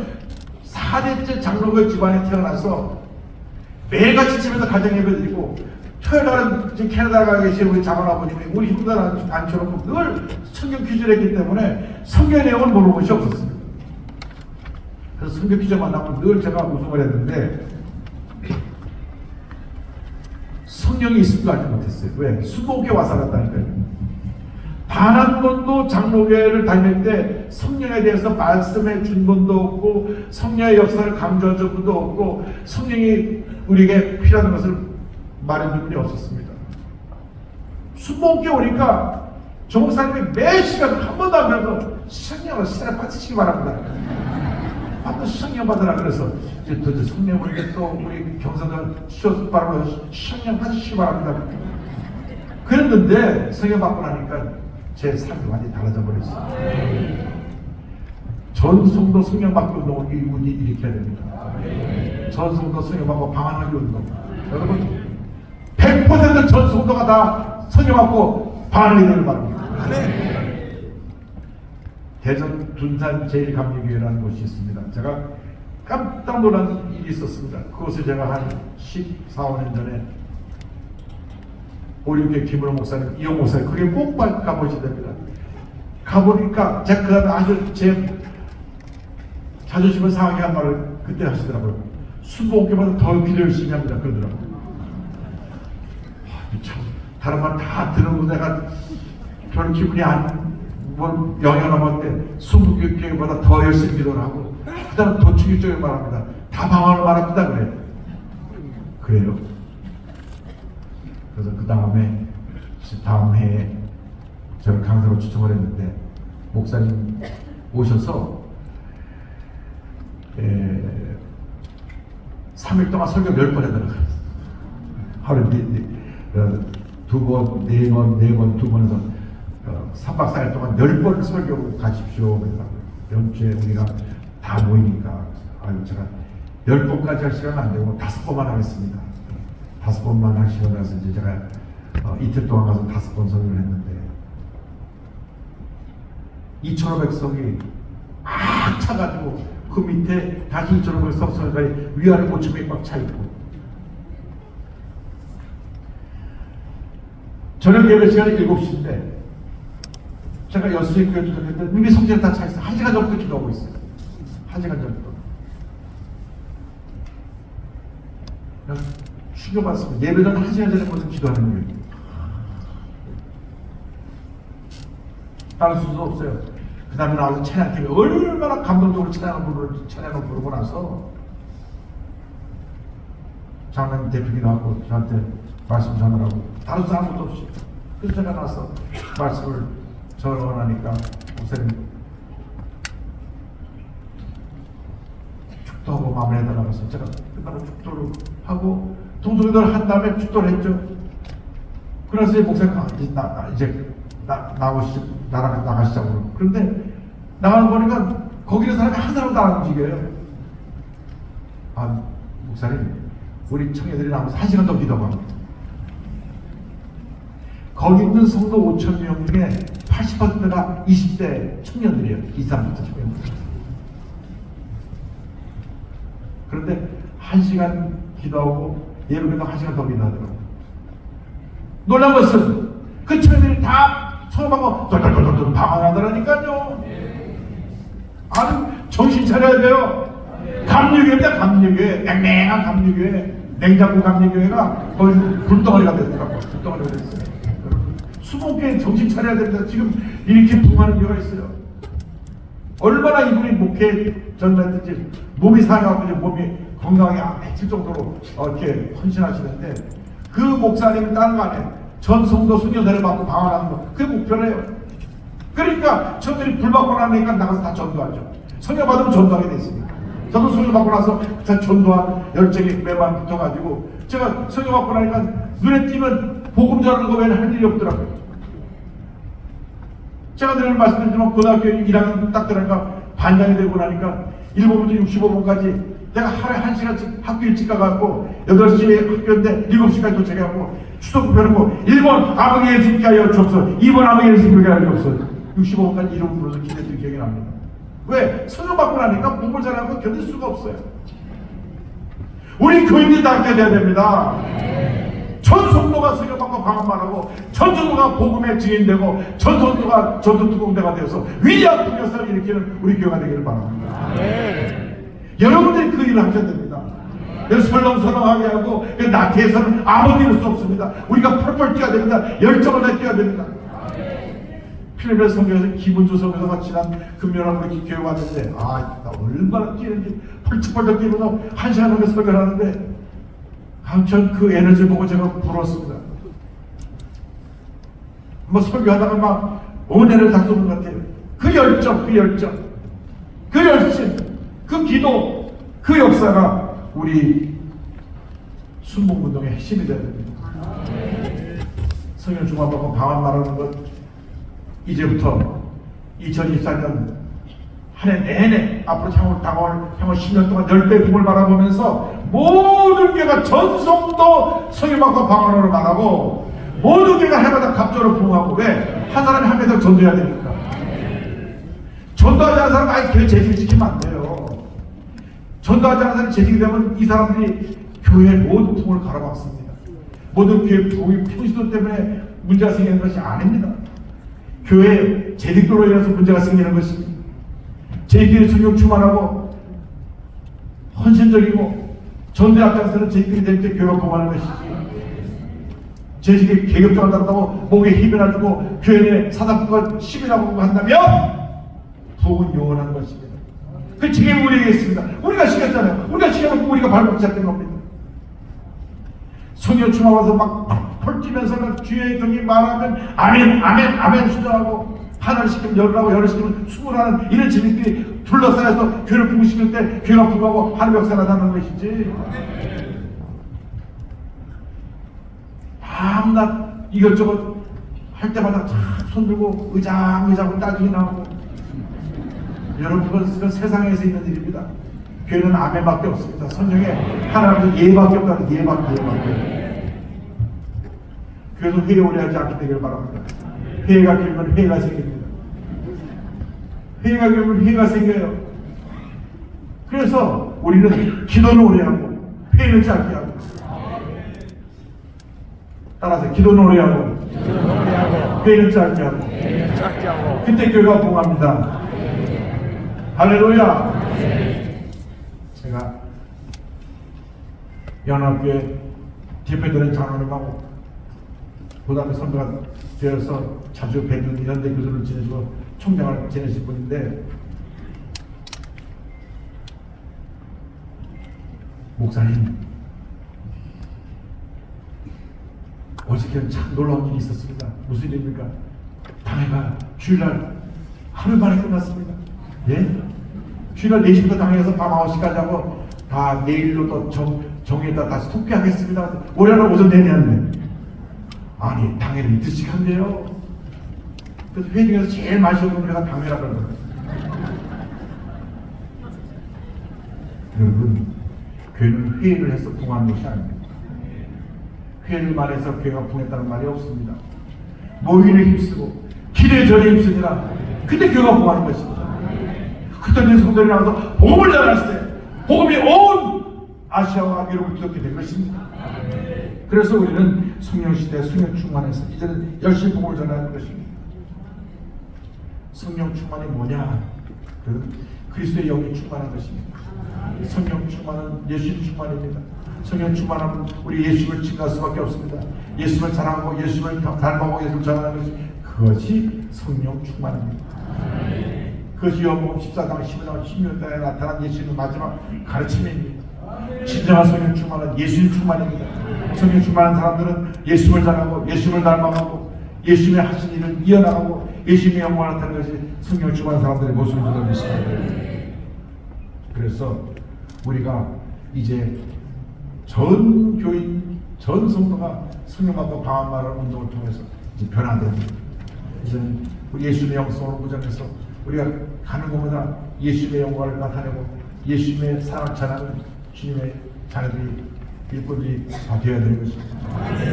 4대째 장로교 집안에 태어나서 매일같이 집에서 가정 예배 드리고 토요일날은 지금 캐나다에 가 계신 우리 장로아버님이 우리 형들 앉혀놓고 늘 성경 퀴즈를 했기 때문에 성경의 내용을 모르는 것이 없었습니다. 그래서 성경 퀴즈 만나면 늘 제가 우승을 했는데 성령이 있을 줄 알지 못했어요. 왜? 수목에 와서 갔다니까요. 단 한 번도 장로교회를 다닐 때 성령에 대해서 말씀해 준 분도 없고 성령의 역사를 강조해 준 분도 없고 성령이 우리에게 필요한 것을 말해 준 분이 없었습니다. 수목에 오니까 조 목사님이 매 시간 한 번도 안 그래도 성령을 새로 받으시기 바랍니다. 반드시 성령 받으라. 그래서 이제 도대체 성령 오는데 또 우리 경선을 시켜서 바라고 성령 받으시기 바랍니다. 그랬는데 성령 받고 나니까 제 삶이 완전히 달라져 버렸어요. 전성도 성령 받고 운동을 일으켜야 됩니다. 전성도 성령 받고 방언하기 운동. 여러분 100% 전성도가 다 성령 받고 방언하기 되는 바랍니다. 대전 둔산 제일감리교회라는 곳이 있습니다. 제가 깜짝 놀란 일이 있었습니다. 그곳을 제가 한 14~15년 전에 오륜교회 김은호 목사님, 이용 목사님, 그게 꼭 가보셔야 됩니다. 가보니까 제가 그 다음에 아주 제 자존심을 상하게 한 말을 그때 하시더라고요. 순복음교보다 더 기도 열심히 합니다. 그러더라고요. 참 다른 말 다 들은 거 내가 별로 기분이 뭐 영향 남을 때 20교회보다 더 열심히 기도를 하고 그 다음 더 충격적인 말합니다. 다 방언을 말합니다. 그래요. 그래서 그 다음 해에 저를 강사로 추첨을 했는데 목사님 오셔서 3일 동안 설교 10번 해달라고 하루에 2번, 4번, 2번 해서 3박 4일 동안 10번 설교 가십시오. 연주에 우리가 다 모이니까 제가 10번까지 할 시간은 안 되고 5번만 하겠습니다. 5번만 할 시간이라서 이제 제가 이틀 동안 가서 5번 설교를 했는데 2,500석이 막 차가지고 그 밑에 다시 2,500석 설교에 위아래 5,000명이 꽉 차있고 저녁 예배 시간이 7시인데 제가 6시에 교회 도착했는데 이미 성전에 다 차있어요. 1시간 전부터 기도하고 있어요. 1시간 전부터. 충격받습니다. 예배 전 1시간 전에 벌써 기도하는 거예요. 다른 수도 없어요. 그 다음에 나와서 찬양팀이 얼마나 감동적으로 찬양을 부르고 나서 장로님 대표기도 하고 저한테 말씀 전하라고 다른 사람 것도 없이 그래서 제가 나서 말씀을 전하니까 목사님 축도하고 마무리해달라고 해서 제가 끝나고 축도를 하고 동성기도를 한 다음에 축도를 했죠. 그래서 목사님 이제 나가시자고. 그런데 나가는 거니까 거기 있는 사람이 한 사람도 안 움직여요. 목사님 우리 청년들이 나와서 1시간 더 기도하고 거기 있는 성도 5,000명 중에 80%가 20대 청년들이에요. 20, 30대 청년들. 그런데 1시간 기도하고 예배도 1시간 더 기도하더라고요. 놀란 것은 그 청년들이 다 서로하고 돌돌돌돌 방황하더라니까요. 아니 정신 차려야 돼요. 감리교회입니다. 감리교회. 맹맹한 감리교회. 냉장고 감리교회가 거의 불덩어리가 됐더라고요. 불덩어리가 됐어요. 수목교회 정신 차려야 됩니다. 지금 이렇게 붕하는 교회가 있어요. 얼마나 이분이 목회 전했든지 몸이 상하고 몸이 건강하게 해칠 정도로 이렇게 헌신하시는데 그 목사님은 다른 거 아니에요. 전성도 순교대를 받고 방황하는 거 그게 목표래요. 그러니까 저들이 불 받고 나니까 나가서 다 전도하죠. 성령 받으면 전도하게 돼 있습니다. 저도 성령 받고 나서 다 전도한 열정이 매만 붙어가지고 제가 성령 받고 나니까 눈에 띄면 복음 전하는 거 외에는 할 일이 없더라고요. 제가 늘 말씀드리지만 고등학교 1학년 딱 들어가니까 반장이 되고 나니까 1번부터 65번까지 내가 하루에 1시간씩 학교 일찍 가갖고 8시에 학교인데 7시까지 도착해갖고 추석 펴놓고 1번 아버지 예수님께 하여 주옵소서 2번 아버지 예수님께 하여 주옵소서 65번까지 이름 불러서 기대했던 기억이 납니다. 왜? 성령 받고 나니까 몸을 잘하고 견딜 수가 없어요. 우리 교인들이 다 그렇게 돼야 됩니다. 전 성도가 성령 받고 방언만 하고 전 성도가 복음의 증인되고 전 성도가 전도 특공대가 되어서 위대한 풍요성을 일으키는 우리 교회가 되기를 바랍니다. 여러분들이 그 일을 하셔야 됩니다. 설렁설렁하게 하고 나태해서는 아무 일을 수 없습니다. 우리가 펄펄 뛰어야 됩니다. 열정을 내 뛰어야 됩니다. 필리핀 성교에서 기분주 성교사가 지난 금요일날 우리 교회 왔는데 나 얼마나 뛰는지 펄쩍펄쩍 뛰면서 1시간 넘게 설교를 하는데 전 그 에너지 보고 제가 부러웠습니다. 뭐 설교하다가 막 은혜를 다 쏟는 것 같아요. 그 열정, 그 열심, 그 기도, 그 역사가 우리 순복운동의 핵심이 되야 됩니다. 성령 중화받고 방언 말하는 것 이제부터 2024년 한 해 내내 앞으로 향후 10년 동안 10배 꿈을 바라보면서 모든 교회가 전성도 성령받고 방언으로 말하고 모든 교회가 해마다 갑절로 부흥하고 왜? 한 사람이 한 명을 전도해야 되니까. 전도하지 않은 사람 아예 교회 재직을 시키면 안 돼요. 전도하지 않은 사람이 재직이 되면 이 사람들이 교회의 모든 통을 가로막습니다. 모든 교회 부흥이 평시도 때문에 문제가 생기는 것이 아닙니다. 교회 재직도로 인해서 문제가 생기는 것입니다. 저희들이 성령 충만하고 헌신적이고 전도에 앞장서는 저희들이 될 때 교회가 봉하는 것이지 재직에 계급장을 달았다고 목에 힘이나 주고 교회에 사단부가 10이라고 한다면 복은 영원한 것입니다. 그 책임이 우리에게 있습니다. 우리가 시켰잖아요. 우리가 시켜놓고 우리가 밟고 시작된 겁니다. 성령 충만해서 막 펄뛰면서 주의 등이 말하면 아멘 아멘 아멘 수정하고 하나를 시키면 열을 하고 열을 시키면 숨을 하는 이런 재미들이 둘러싸여서 교회를 부흥시킬 때 교회가 부흥하고 하나님의 역사가 나타나는 것이지. 밤낮 이것저것 할 때마다 참 손들고 의장의장으로 따지게 나오고 여러분 그건 세상에서 있는 일입니다. 교회는 아멘밖에 없습니다. 성경에 하나님은 예밖에 없다는 예밖에. 그래서 회의 오래 하지 않게 되길 바랍니다. 회의가 길면 회의가 생깁니다. 회의가 길면 회의가 생겨요. 그래서 우리는 기도는 오래 하고 회의는 짧게 하고. 따라서 기도는 오래 하고 회의는 짧게 하고. 그때 교회가 부흥합니다. 할렐루야. 제가 연합교회 대표들은 장로님하고 그 다음에 선배가 되어서 자주 뵙는 이런 데 교수를 지내시고 총장을 지내신 분인데, 목사님 어저께는 참 놀라운 일이 있었습니다. 무슨 일입니까? 당회가 주일날 하루 만에 끝났습니다. 예? 주일날 4시부터 당회에서 밤 9시까지 하고 다 내일로 또 정리에다 다시 속개하겠습니다. 올해는 오전 내내 하는데, 아니 당회를 이틀씩 한대요. 그래서 회의 중에서 제일 맛이 없는 회가 당회라고 그러더라고요. 여러분, 교회는 회의를 해서 부흥하는 것이 아닙니다. 회의만 해서 교회가 부흥했다는 말이 없습니다. 모임에 힘쓰고 기대전에 힘쓰니라 그때 교회가 부흥하는 것입니다. 그때 성도들이 나와서 복음을 전했을 때 복음이 온 아시아와 유럽을 기독게 된 것입니다. 그래서 우리는 성령시대 성령 충만해서 이제는 열심히 복음을 전하는 것입니다. 성령 충만이 뭐냐? 그리스도의 영이 충만한 것입니다. 성령 충만은 예수님 충만입니다. 성령 충만하면 우리 예수를 증거할 수밖에 없습니다. 예수를 자랑하고 예수를 닮아가고 예수를 전하는 것이, 그것이 성령 충만입니다. 그것이 요한복음 14장 15장 16장에 나타난 예수님의 마지막 가르침입니다. 진정한 성령 충만은 예수님 충만입니다. 성령 충만한 사람들은 예수를 자랑하고 예수를 닮아가고 예수님의 하신 일을 이어나가고 예수님의 영광을 나타내는 것이 성령 충만한 사람들의 모습을 믿습니다. 그래서 우리가 이제 전 교인, 전 성도가 성령받고 방언말하는 운동을 통해서 이제 변화됩니다. 이제는 우리 예수님의 영성으로 무장해서 우리가 가는 곳마다 예수님의 영광을 나타내고 예수님의 사랑을 전하는 주님의 자녀들이, 일꾼들이 다 되어야 되는 것입니다.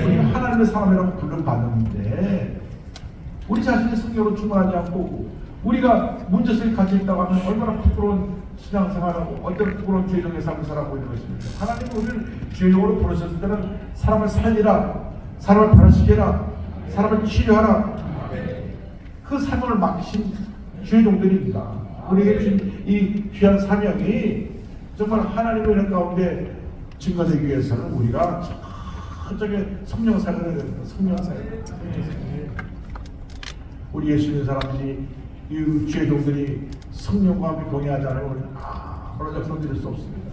우리가 하나님의 사람이라고 부름받는데 우리 자신이 성령으로 충만하지 않고 우리가 문제성이 갇혀 있다고 하면 얼마나 부끄러운 신앙생활하고 어떤 부끄러운 죄종의 삶을 살아가고 있는 것입니다. 하나님은 우리를 죄종으로 부르셨을 때는 사람을 살리라, 사람을 변화시켜라, 사람을 치료하라, 그 사명을 맡기신 죄종들입니다. 우리에게 주신 이 귀한 사명이 정말 하나님의 은혜 가운데 증거되기 위해서는 우리가 철저하게 성령 사역을 해야 됩니다. 성령 사역. 우리 예수 믿는 사람들이 이 죄종들이 성령과 함께 동의하지 않으면 우리는 아무런 역사를 드릴 수 없습니다.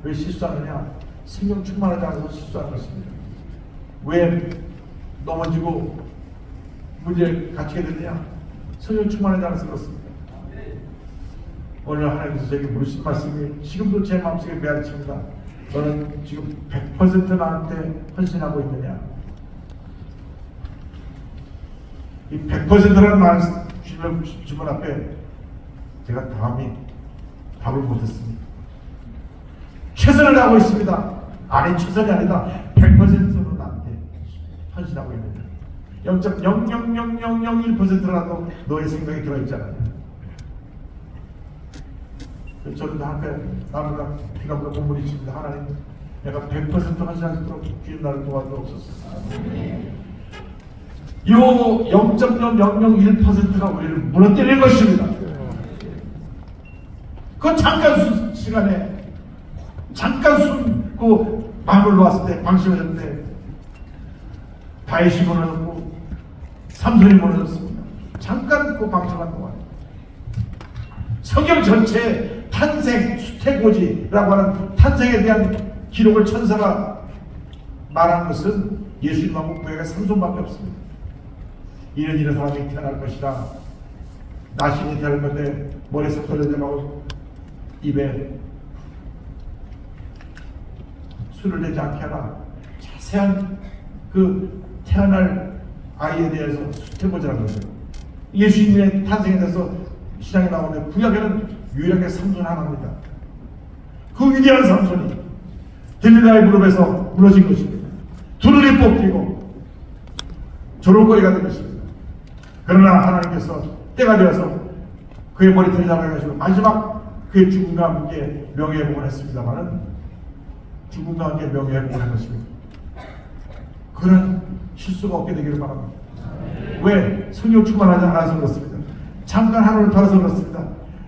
왜 실수하느냐? 성령 충만하지 않아서 실수하는 것입니다. 왜 넘어지고 문제에 갇히게 되느냐? 성령 충만하지 않아서 그렇습니다. 오늘 하나님께서 저에게 물으신 말씀이 지금도 제 마음속에 메아리칩니다. 너는 지금 100% 나한테 헌신하고 있느냐? 이 100%라는 말 주문 앞에 제가 답을 못했습니다. 최선을 다하고 있습니다. 아니, 최선이 아니다. 100%로 나한테 헌신하고 있느냐? 0.00001%라도 너의 생각이 들어있잖아요. 저는 한때 나무가 비가 오고 공물이 칩니다. 하나님, 내가 100% 헌신할 수 있도록 주님 나를 도와주옵소서. 이 0.0001%가 우리를 무너뜨리는 것입니다. 그 잠깐 시간에 잠깐 숨고 마음을 놓았을 때, 방심하셨을 때 다윗이 무너졌고 삼손이 무너졌습니다. 잠깐 그 방청한 동안 성경 전체 탄생 수태고지라고 하는 탄생에 대한 기록을 천사가 말한 것은 예수님하고 부회가 삼손밖에 없습니다. 이런 사람이 태어날 것이라, 나신이 태어날 건데 머리에서 떨어져나고 입에 술을 내지 않게 하라. 자세한 그 태어날 아이에 대해서 수태고지라는 거죠. 예수님의 탄생에 대해서 시장에 나오는데 구약에는 유일하게 삼손 하나입니다. 그 위대한 삼손이 델릴라의 무릎에서 무너진 것입니다. 두 눈이 뽑히고 조롱거리가 된 것입니다. 그러나 하나님께서 때가 되어서 그의 머리털을 잡아가지고 마지막 그의 죽음과 함께 명예회복을 했습니다마는 죽음과 함께 명예회복을 한 것입니다. 그런 실수가 없게 되기를 바랍니다. 왜? 성령 충만하지 않아서 그렇습니다. 잠깐 하루를 돌아서 그렇습니다.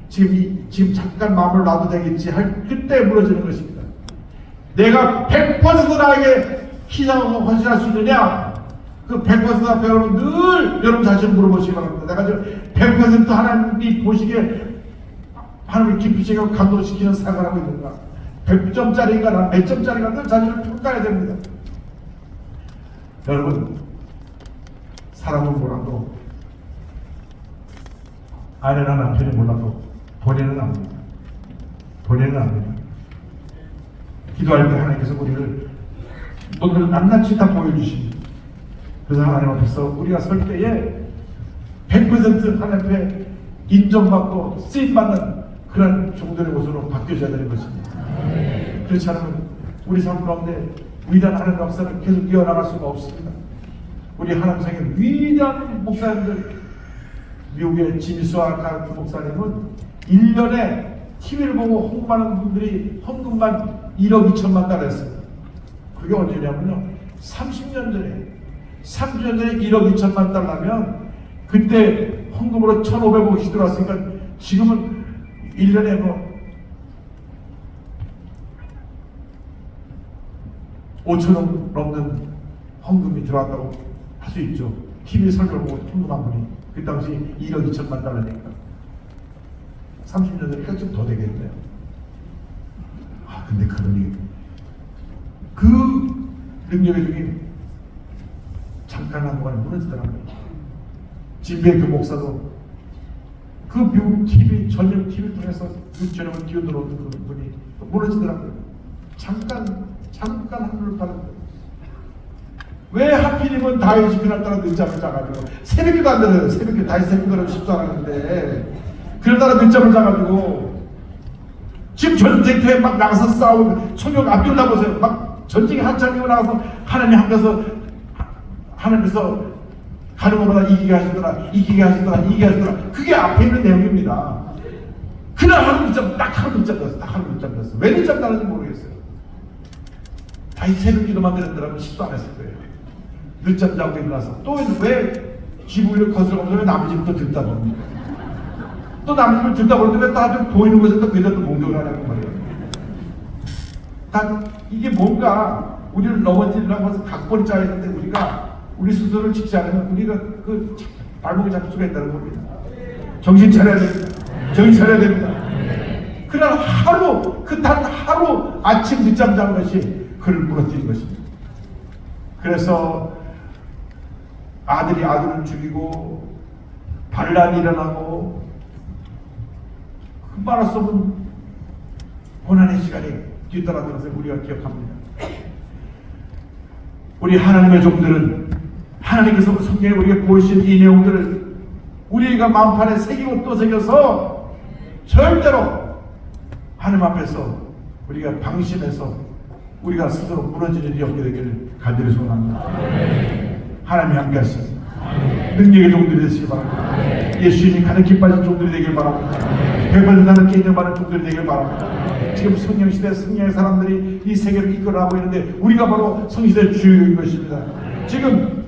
지금 잠깐 마음을 놔도 되겠지 할 그때 무너지는 것입니다. 내가 100% 나에게 희생하고 헌신할 수 있느냐? 그 100% 앞에 여러분 늘 여러분 자신을 물어보시기 바랍니다. 내가 지금 100% 하나님이 보시기에 하나님을 기쁘시게 하고 감동시키는 생활을 하고 있는가? 100점짜리인가 난 몇 점짜리인가 늘 자신을 평가해야 됩니다. 여러분, 사람은 몰라도 아내나 남편이 몰라도 본인은 압니다. 본인은 압니다. 기도할 때 하나님께서 우리를 오늘 낱낱이 다 보여주십니다. 그래서 하나님 앞에서 우리가 설 때에 100% 하나님 앞에 인정받고 쓰임받는 그런 종들의 모습으로 바뀌어져야 되는 것입니다. 그렇지 않으면 우리 삶 가운데 위대한 하나님 역사를 계속 이어나갈 수가 없습니다. 우리 하나님성의 위대한 목사님들, 미국의 지미스와 같은 목사님은 1년에 TV를 보고 헌금하는 분들이 헌금만 1억 2천만 달러 했습니다. 그게 언제냐면요, 30년 전에 1억 2천만 달러면 그때 헌금으로 1,500억씩 들어왔으니까 지금은 1년에 뭐 5천억 넘는 헌금이 들어왔다고 할 수 있죠. TV 설교를 보고 헌금한 분이 그 당시 1억 2천만 달러니까 30년 전이니까 좀 더 되겠네요. 근데 그분이 그 능력의 중에 잠깐 한동안 무너지더라고요. 진배 그 목사도 그 미국 TV 전역 TV를 통해서 유치원을 기어들어오던 그 분이 무너지더라고요. 잠깐 하늘을 바랐는데 왜 하필이면 다윗이 그날따라 늦잠을 자가지고 새벽기도 안 되는 새벽기 다윗 새벽기도 쉽지 않았는데 그날따라 늦잠을 자가지고 지금 전쟁터에 막 나가서 싸우고 총력 앞둘러 보세요. 막 전쟁이 한창이고 나가서 하나님 앞에서 하나님께서 가는 것보다 이기게 하시더라. 그게 앞에 있는 내용입니다. 그날 하루 늦잠 딱 하루 늦잠 잤어. 왜 늦잠 자는지 모르겠어요. 다윗 새벽기도만 드렸더라면 실수 안 했을 거예요. 늦잠 자고 일어나서 또 왜 지붕을 거슬러가면서 왜 남의 집부터 듣다 봅니까? 또 남의 집을 듣다 보는데 왜 다들 보이는 곳에 또 그대로 공격을 하냐고 말이에요. 다 이게 뭔가 우리를 넘어뜨리려고 해서 각본이 짜여있는데 우리 스스로를 지키지 않으면 우리가 그 발목을 잡을 수가 있다는 겁니다. 정신 차려야 됩니다. 그날 하루, 단 하루 아침 늦잠 잔 것이 그를 무너뜨린 것입니다. 그래서 아들이 아들을 죽이고 반란이 일어나고 그 말할 수 없는 고난의 시간이 뒤따라오는 것을 우리가 기억합니다. 우리 하나님의 종들은 하나님께서 성경에 우리에게 보이신 이 내용들을 우리가 마음판에 새기고 또 새겨서 절대로 하나님 앞에서 우리가 방심해서 우리가 스스로 무너지는 일이 없게 되기를 간절히 소원합니다. 하나님이 함께 하시옵소서. 능력의 종들이 되시길 바랍니다. 예수님이 가득히 빠진 종들이 되길 바랍니다. 100% 하나님께 인정받는 종들이 되길 바랍니다. 지금 성령시대 성령의 사람들이 이 세계를 이끌어가고 있는데 우리가 바로 성시대의 주역인 것입니다. 지금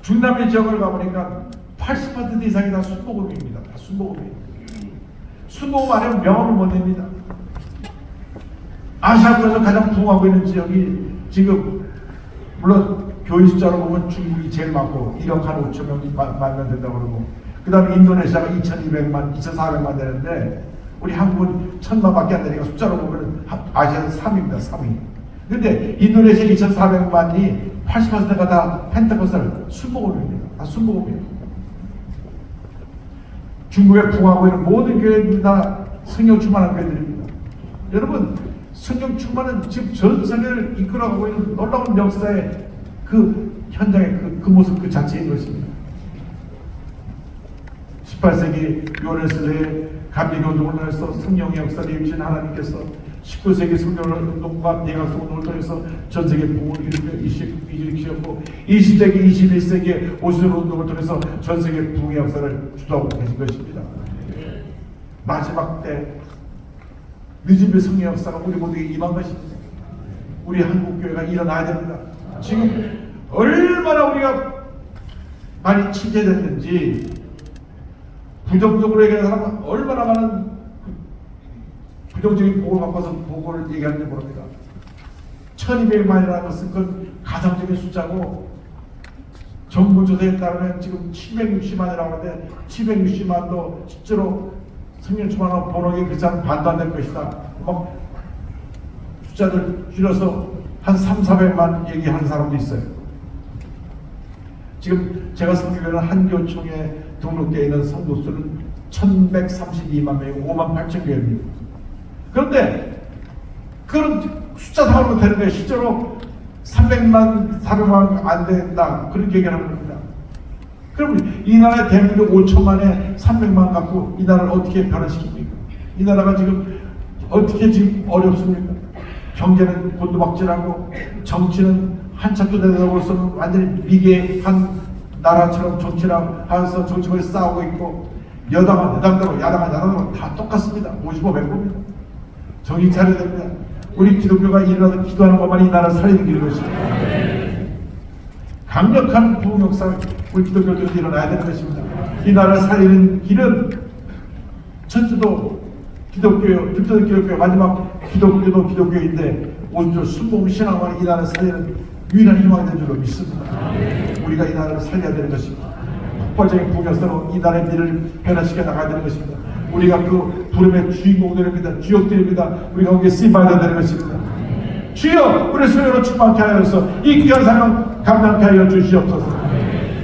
중남미 지역을 가보니까 80% 이상이 다 순복음입니다. 다 순복음이에요. 순복음 아니면 명함을 못 냅니다. 아시아권에서 가장 부흥하고 있는 지역이 지금 물론 교인 숫자로 보면 중국이 제일 많고 1억 한 5천 명이 만면 된다고 그러고, 그 다음에 인도네시아가 2,200만, 2,400만 되는데 우리 한국은 1,000만밖에 안 되니까 숫자로 보면 아시아에서 3위입니다. 3위. 근데 인도네시아 2,400만이 80%가 다 펜테코스탈 순복음입니다. 다 순복음이에요. 중국에 부흥하고 있는 모든 교회들이 다 성령 충만한 교회들입니다. 여러분, 성령 충만은 지금 전 세계를 이끌어가고 있는 놀라운 역사의 그 현장의 그 모습 그 자체인 것입니다. 18세기 요레슬레의 감리교운동을 해서 성령의 역사를 일으킨 하나님께서 19세기 성령운동과 대각성 운동을 통해서 전 세계 복음을 일으키셨고, 20세기, 21세기의 오순절 운동을 통해서 전 세계 부흥의 역사를 주도하고 계신 것입니다. 마지막 때 늦은비 성령 역사가 우리 모두에게 임한 것입니다. 우리 한국교회가 일어나야 됩니다. 지금 얼마나 우리가 많이 침체됐는지, 부정적으로 얘기하는 사람은 얼마나 많은 부정적인 복을 바꿔서 복을 얘기하는지 모릅니다. 1200만이라는 것은 그건 가상적인 숫자고, 정부 조사에 따르면 지금 760만이라고 하는데 760만도 실제로 성령 충만하고 번호에 그렇지 않은 반도 안 될 것이다. 막 숫자들 줄여서 한 300~400만 얘기하는 사람도 있어요. 지금 제가 섬기는 한교총에 등록되어 있는 성도 수는 1132만 명이고 58,000개입니다. 그런데 그런 숫자 상으로 되는 거예요. 실제로 300만, 400만 안 된다. 그렇게 얘기하는 겁니다. 그럼 이 나라의 대한민국 5천만에 300만 갖고 이 나라를 어떻게 변화시킵니까? 이 나라가 지금 어떻게 지금 어렵습니까? 경제는 곤두박질하고 정치는 한참도 내다보고서는 완전히 미개한 나라처럼 정치를 하면서 정치권에 싸우고 있고, 여당은 여당대로 야당은 야당대로 다 똑같습니다. 55%입니다. 정신 차려야 됩니다. 우리 기독교가 일어나서 기도하는 것만이 이 나라를 살리는 길인 것입니다. 강력한 부흥 역사 우리 기독교들이 일어나야 되는 것입니다. 이 나라를 살리는 길은 첫째도 기독교 마지막 기독교도 기독교인데 오늘 순복음 신앙만이 이 나라를 살리는 유일한 희망이 된 줄로 믿습니다. 우리가 이 나라를 살려야 되는 것입니다. 폭발적인 부흥 역사로 이 나라의 미래를 변화시켜 나가야 되는 것입니다. 우리가 그 부름의 주인공들입니다. 주역들입니다. 우리가 거기에 쓰임받아야 되는 것입니다. 주여, 우리 수요로 충만케 하여서 이 귀한 사명 감당케 하여 주시옵소서.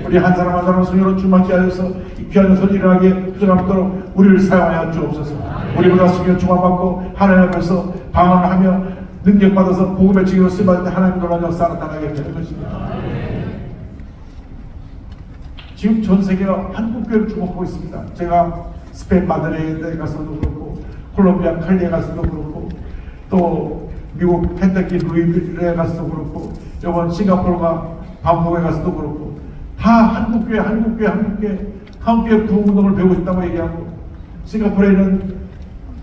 우리 한 사람 한 사람 수요로 충만케 하여서 이 귀한 것을 일어나게 부정하도록 우리를 사용하여 주옵소서. 우리보다 수요 충만받고 하나님 앞에서 방언하며 능력받아서 복음의 증인으로 쓰임받을 때 하나님 놀라운 역사가 나타나게 되는 것입니다. 지금 전 세계가 한국교회를 주목하고 있습니다. 제가 스페인 마드리드에 가서도 그렇고, 콜롬비아 칼리에 가서도 그렇고, 또 미국 펜타키 루이빌에 가서도 그렇고, 이번 싱가포르가 방콕에 가서도 그렇고, 다 한국교회 부흥운동을 배우고 싶다고 얘기하고, 싱가포르에 있는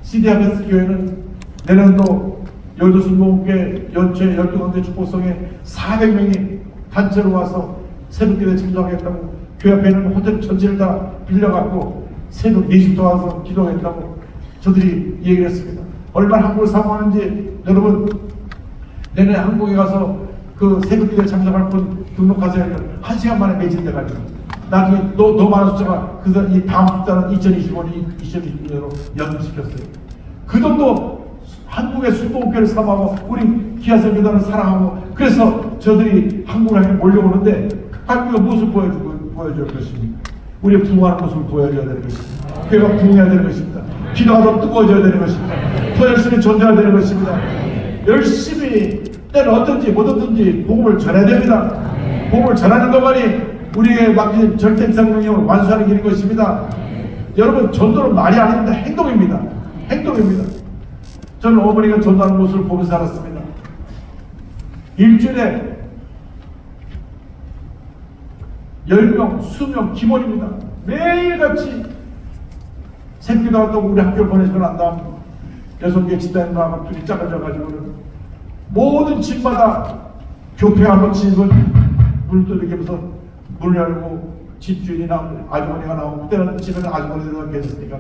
CDRS 교회는 내년도 열두순복음교회 연체 12강대 축복성에 400명이 단체로 와서 새벽기도에 참석하겠다고, 교회 앞에 있는 호텔 전체를 다 빌려갖고 새벽 4시부터 와서 기도하겠다고 저들이 얘기를 했습니다. 얼마나 한국을 사모하는지 여러분, 내년에 한국에 가서 그 새벽기도에 참석할 분 등록하세요. 1시간 만에 매진돼가지고 나중에 더 많은 숫자가 그래서 이 다음 숫자는 2025년, 2026년으로 연기시켰어요. 그 정도 한국의 순복음교회를 사모하고 우리 기아선교단을 사랑하고, 그래서 저들이 한국을 향해 몰려오는데 한국이 무엇을 보여줄 것입니까? 우리의 부흥하는 모습을 보여줘야 되는 것입니다. 교회가 부흥해야 되는 것입니다. 기도가 더 뜨거워져야 되는 것입니다. 더 열심히 존재해야 되는 것입니다. 열심히 때는 어떤지 뭐든지 복음을 전해야 됩니다. 복음을 전하는 것만이 우리에게 맡긴 절대 이상능력을 완수하는 길인 것입니다. 여러분, 전도는 말이 아닙니다. 행동입니다. 행동입니다. 저는 어머니가 전도하는 모습을 보면서 살았습니다. 일주일에 10명, 20명 기본입니다. 매일같이 새끼도 한다고 우리 학교를 보내시고 난 다음 6개 집단과 둘이 작아져가지고는 모든 집마다 교폐하고 집은 물 두들기면서 문을 열고 집주인이나 아주머니가 나오고, 그때는 집에는 아주머니가 계셨으니까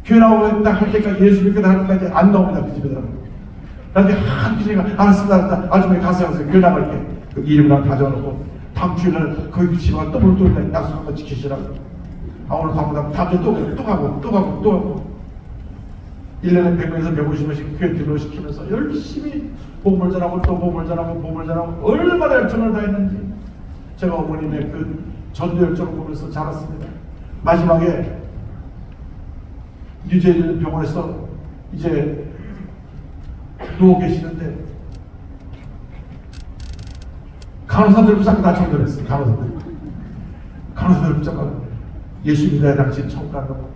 교회 나오겠다 할 때까지, 예수 믿겠다 할 때까지 안 나옵니다. 그 집에다가. 나중에 한 기지가 알았습니다. 아주머니 가세요. 교회 나갈게. 그 이름이랑 가져놓고 다음 주일날 거기 집안 또 약속 한번 지키시라고. 아, 오늘 다음부터 다음 주에 또 가고 1년에 100명에서 150명씩 교회 등록시키면서 열심히 복음을 전하고 또 복음을 전하고 얼마나 열정을 다했는지 제가 어머님의 그 전도 열정을 보면서 자랐습니다. 마지막에 뉴저지 병원에서 이제 누워 계시는데 간호사들 붙잡고 다 전도했어요. 간호사들 붙잡고 예수 믿어야 당신 천국 간다고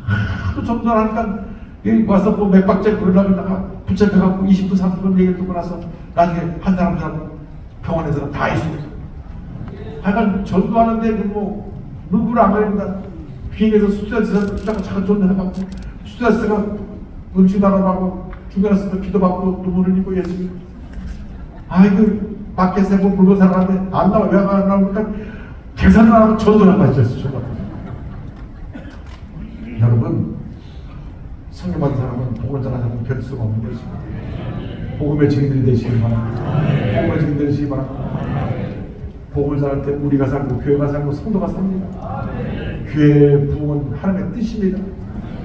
하도 전도를 하니까 여기 와서 뭐 몇 박째 그러다가 붙잡혀갖고 20분 30분 얘기를 듣고 나서 나중에 한 사람들하고 병원에서 다 있습니다. 하여간 전도하는데 뭐 눈물 안 가립니다. 비행기에서 스튜어디스가 잠깐 전도해갖고 스튜어디스가 음식 나눠가고 중간에서 기도받고 눈물을 흘리고 예수 믿고 아이고 밖에서 뭐 물건 사러 가는데 안 나와. 왜 안 나오니까 계산을 안 하고 전도를 하고 있었어요. 여러분, 성령 받은 사람은 복음을 전하자면 별 수가 없는 것입니다. 복음의 증인들이 되시기 바랍니다. 복음의 증인들이 되시기 바랍니다. 복음을 전할 때 우리가 살고 교회가 살고 성도가 삽니다. 교회의 부흥은 하나님의 뜻입니다.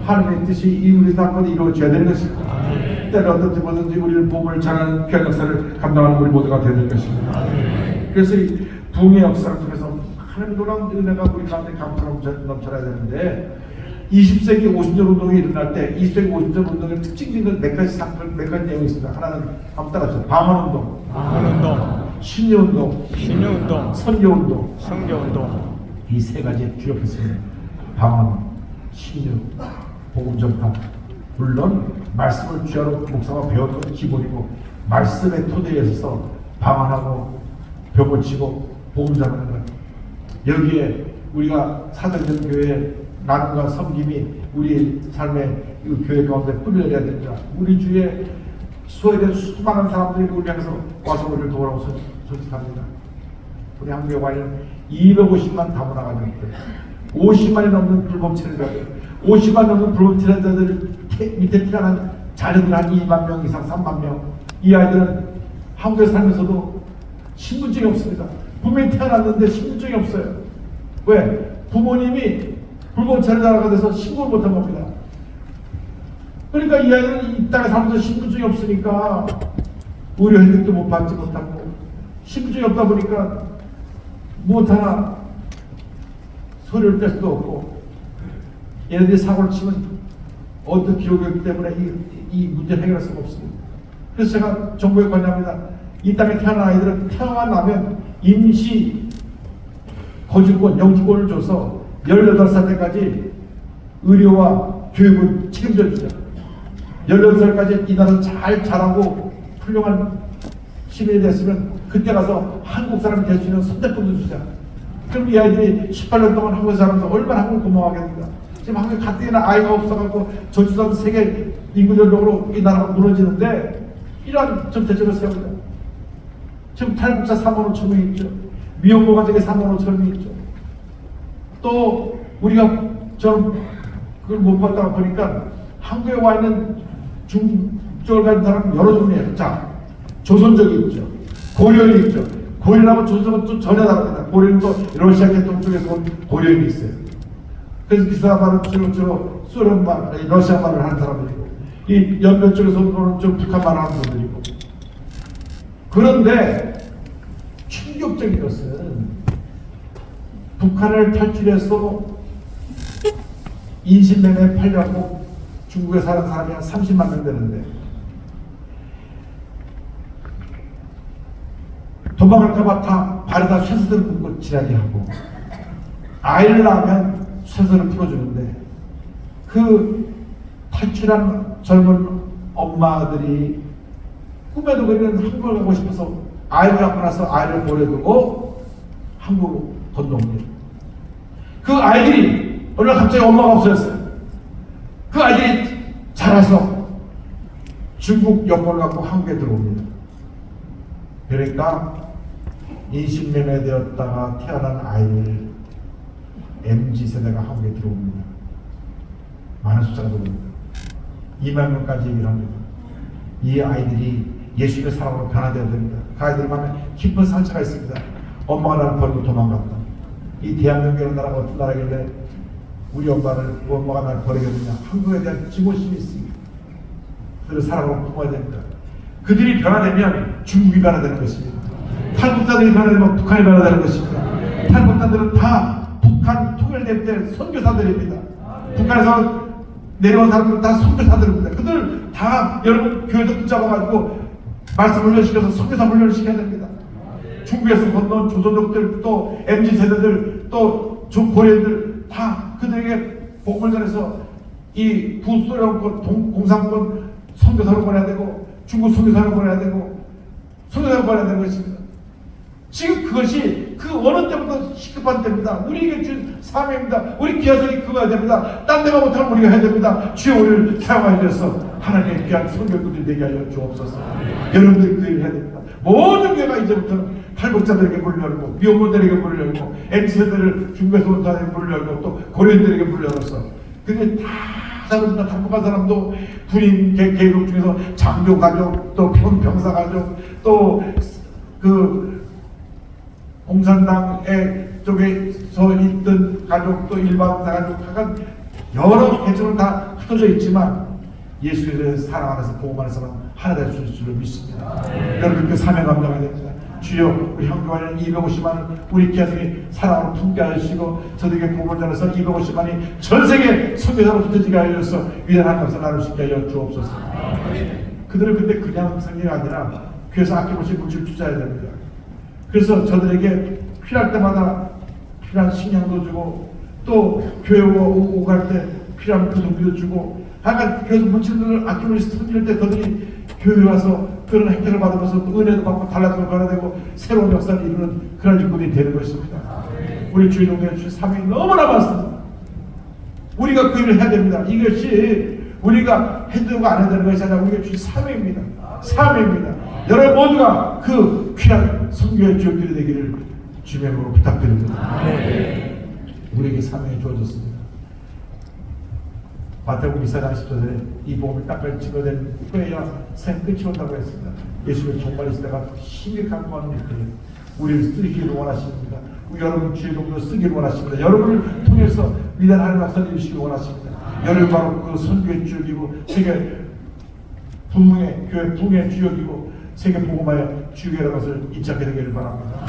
하나님의 뜻이 이 우리 사건이 이루어져야 되는 것입니다. 때는 어떤지 뭐든지 우리는 복음을 전하는 귀한 역사를 감당하는 우리 모두가 되야 될 것입니다. 그래서 이 부흥의 역사를 통해서 하나님의 놀라운 은혜가 우리 가운데 감사로 넘쳐나야 되는데 20세기 50년 운동이 일어날 때 20세기 50년 운동의 특징적인 몇 가지 사건, 몇 가지 내용이 있습니다. 하나는 한번 따라합시다. 방언운동, 신유운동, 선교운동. 이 세 가지의 주요 표습니다. 방언, 신유, 복음 전파. 물론 말씀을 주야로 목사가 배웠던 기본이고 말씀의 토대에 있어서 방언하고 벽 고치고 복음 전하는 것. 여기에 우리가 사도된 교회 나눔과 섬김이 우리 삶의 이 교회 가운데 뿌려야 됩니다. 우리 주에 소외된 수많은 사람들이 우리 향해서 와서 우리를 도우라고 소식합니다. 우리 한국에 와 있는 250만 다문화가 있는데 50만이 넘는 불법 체류자들, 50만 넘는 불법 체류자들 밑에 태어난 자녀들 한 2만 명 이상, 3만 명. 이 아이들은 한국에 살면서도 신분증이 없습니다. 분명히 태어났는데 신분증이 없어요. 왜? 부모님이 불법 체류자가 돼서 신고를 못한 겁니다. 그러니까 이 아이들은 이 땅에 살면서 신분증이 없으니까 의료 혜택도 못 받지 못하고 신분증이 없다 보니까 무엇하나 소리를 뺄 수도 없고 얘네들이 사고를 치면 어떤 기록이 없기 때문에 이 문제를 해결할 수가 없습니다. 그래서 제가 정부에 권유합니다. 이 땅에 태어난 아이들은 태어나면 임시 거주권, 영주권을 줘서 18살 때까지 의료와 교육을 책임져 주자. 18살까지 이 나라 잘 자라고 훌륭한 시민이 됐으면 그때 가서 한국 사람이 될 수 있는 선택권도 주자. 그럼 이 아이들이 18년 동안 한국에 살면서 얼마나 한국을 고마워하겠는가. 지금 한국에 가뜩이나 아이가 없어가지고 저주산 세계 인구전력으로 이 나라가 무너지는데 이러한 정책을 세웁니다. 지금 탈북자 3만 5천 명이 있죠. 미혼모 가정에 3만 5천 명이 있죠. 또 우리가 저 그걸 못 봤다가 보니까 한국에 와 있는 중국적을 가진 사람은 여러 종류예요. 자, 조선족이 있죠. 고려인이 있죠. 고려인하고 조선족은 또 전혀 다릅니다. 고려인은 또 러시아 계통 쪽에서 온 고려인이 있어요. 그래서 그 사람은 주로 소련말, 러시아 말을 하는 사람들이고, 이 연변 쪽에서 오는 좀 북한 말을 하는 분들이고. 그런데 충격적인 것은 북한을 탈출해서 인신매매에 팔려고 중국에 사는 사람이 한 30만 명 되는데 도망갈까봐 다 발에다 쇠사슬을 묶고 지랄이하고 아이를 낳으면 쇠사슬을 풀어주는데 그 탈출한 젊은 엄마들이 꿈에도 그리는 한국을 가고 싶어서 아이를 낳고 나서 아이를 보내두고 한국으로 건너옵니다. 그 아이들이 어느 날 갑자기 엄마가 없어졌어요. 그 아이들이 자라서 중국 여권을 갖고 한국에 들어옵니다. 그러니까 인신매매되었다가 태어난 아이들 MZ세대가 한국에 들어옵니다. 많은 숫자가 들어옵니다. 2만 명까지 얘기를 합니다. 이 아이들이 예수님의 사랑으로 변화되어야 됩니다. 그 아이들 마음에 깊은 상처가 있습니다. 엄마가 나를 버리고 도망갔다. 이 대한민국이라는 나라가 어떤 나라길래 우리 엄마가 나를 버리겠느냐. 한국에 대한 증오심이 있습니다. 그들을 사랑으로 품어야 됩니다. 그들이 변화되면 중국이 변화되는 것입니다. 탈북자들이 변화되면 북한이 변화되는 것입니다. 탈북자들은 다 북한 통일될 때 선교사들입니다. 북한에서 내려온 사람들은 다 선교사들입니다. 그들 다 여러분 교회에서 붙잡아가지고 말씀 훈련시켜서 선교사 훈련을 시켜야 됩니다. 중국에서 건너온 조선족들 또 MZ세대들 또 고려인들 다 그들에게 복음을 전해서 이 구소련권 공산권 선교사로 보내야 되고 중국 선교사로 보내야 되고 선교사로 보내야 되는 것입니다. 지금 그것이 그 어느 때보다 시급한 때입니다. 우리에게 준 사명입니다. 우리 기아성이 그거야 됩니다. 딴 데가 못하면 우리가 해야 됩니다. 주여 우리를 사용하여 주셔서 하나님의 귀한 선교꾼들이 되게 하여 주옵소서. 여러분들이 그 일을 해야 됩니다. 모든 교회가 이제부터는 탈북자들에게 문을 열고 미혼모들에게 문을 열고 MZ세대를 중국에서 온 사람에게 문을 열고 또 고려인들에게 문을 열어서 근데 다 사람들 탈북한 사람도 군인 계급 중에서 장교 가족 또 병사 가족 또 그 공산당의 쪽에서 있던 가족 또 일반 가족 약간 여러 계층은 다 흩어져 있지만 예수에 대해서 사랑 안에서 복음 안에서는 하나 될 수 있을 줄 믿습니다. 여러분 그 사명 감당해야 됩니다. 주여 우리 형제와는 250만을 우리 기아성이 사랑으로 품게 하시고 저들에게 복음을 전해서 250만이 전세계 선교사로 흩어지게 하여서 위대한 감사 나눌 수 있게 하여 주옵소서. 그들은 근데 그냥 생각이 아니라 교회에서 아낌없이 물질 투자해야 됩니다. 그래서 저들에게 필요할 때마다 필요한 식량도 주고 또 교회 오고 갈 때 필요한 교통비도 주고 하여간 교회에서 물질들을 아낌없이 섬길 때 그들이 교회에 와서 그런 혜택을 받으면서 또 은혜도 받고 달라지고 변화되고 새로운 역사를 이루는 그런 일꾼이 되는 것입니다. 우리 주의 동네에 주신 사명이 너무나 많습니다. 우리가 그 일을 해야 됩니다. 이것이 우리가 해야 되고 안 해야 되는 것이 아니라 우리가 주신 사명입니다. 사명입니다. 여러분 모두가 그 귀한 선교의 주역들이 되기를 주님으로 부탁드립니다. 우리에게 사명이 주어졌습니다. 마태복음 24장 10절에 이 복음을 딱까지 찍어낸 후에야 생 끝이 온다고 했습니다. 예수님의 종말의 시대가 힘이 강구하는 일때 우리를 쓰기를 원하십니다. 여러분 주의 종으로 쓰기를 원하십니다. 여러분을 통해서 위대한 하나님의 역사를 이루시기 원하십니다. 여러분 바로 그 선교의 주역이고 세계 분명의 교회 붕의 주역이고 세계 복음하여 주역이라는 것을 인정하게 되기를 바랍니다.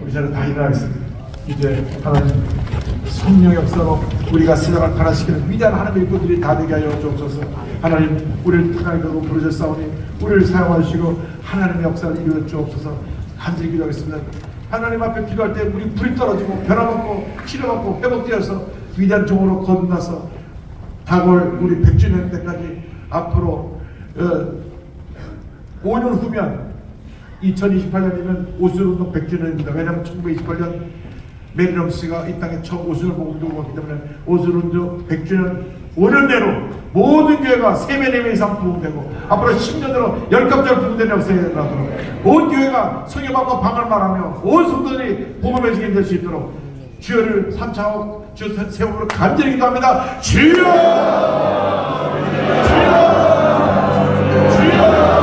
우리 자는 다 일어나겠습니다. 이제 하나님 성령 역사로 우리가 세상을 변화시키는 위대한 하나님의 일꾼들이 다 되게 하여 주옵소서. 하나님 우리를 특하게도 부르셨사오니 우리를 사용하시고 하나님의 역사를 이루어 주옵소서. 간절히 기도하겠습니다. 하나님 앞에 기도할 때 우리 불이 떨어지고 변화받고 치료받고 회복되어서 위대한 종으로 거듭나서 다가올 우리 100주년 때까지 앞으로 5년 후면 2028년이면 오슬운동 100주년입니다. 왜냐하면 1928년 메리엄 씨가 이 땅에 처음 오슬을 복음되고 왔기 때문에 오슬운동 100주년 5년 내로 모든 교회가 3배 4배 이상 부흥되고 앞으로 10년으로 10갑절 부흥되는 역사에 일어나도록 온 교회가 성경과 방언을 말하며 온 성도들이 복음의 증인 될 수 있도록 주여를 삼차하고 주 세움으로 간절히 기도합니다. 주여! 주여! 주여!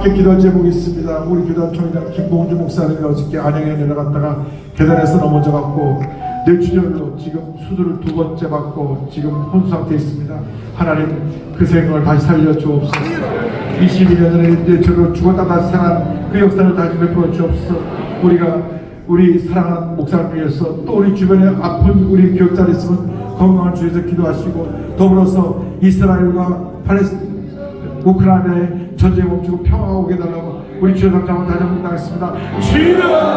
함께 기도할 제목이 있습니다. 우리 교단 총회장 김봉주 목사님이 어저께 안양에 내려갔다가 계단에서 넘어져갖고 뇌출혈로 지금 수술을 2번째 받고 지금 혼수 상태에 있습니다. 하나님 그 생명을 다시 살려 주옵소서. 22년 전에 뇌출혈로 죽었다 다시 살아난 그 역사를 다시 베풀어 주옵소서. 우리 사랑하는 목사를 위해서 또 우리 주변에 아픈 우리 교육자들 있으면 건강을 주셔서 기도하시고, 더불어서 이스라엘과 우크라이나의 전쟁 멈추고 평화가 오게 해달라고 우리 주여 삼장을 다시 한번 나겠습니다. 주여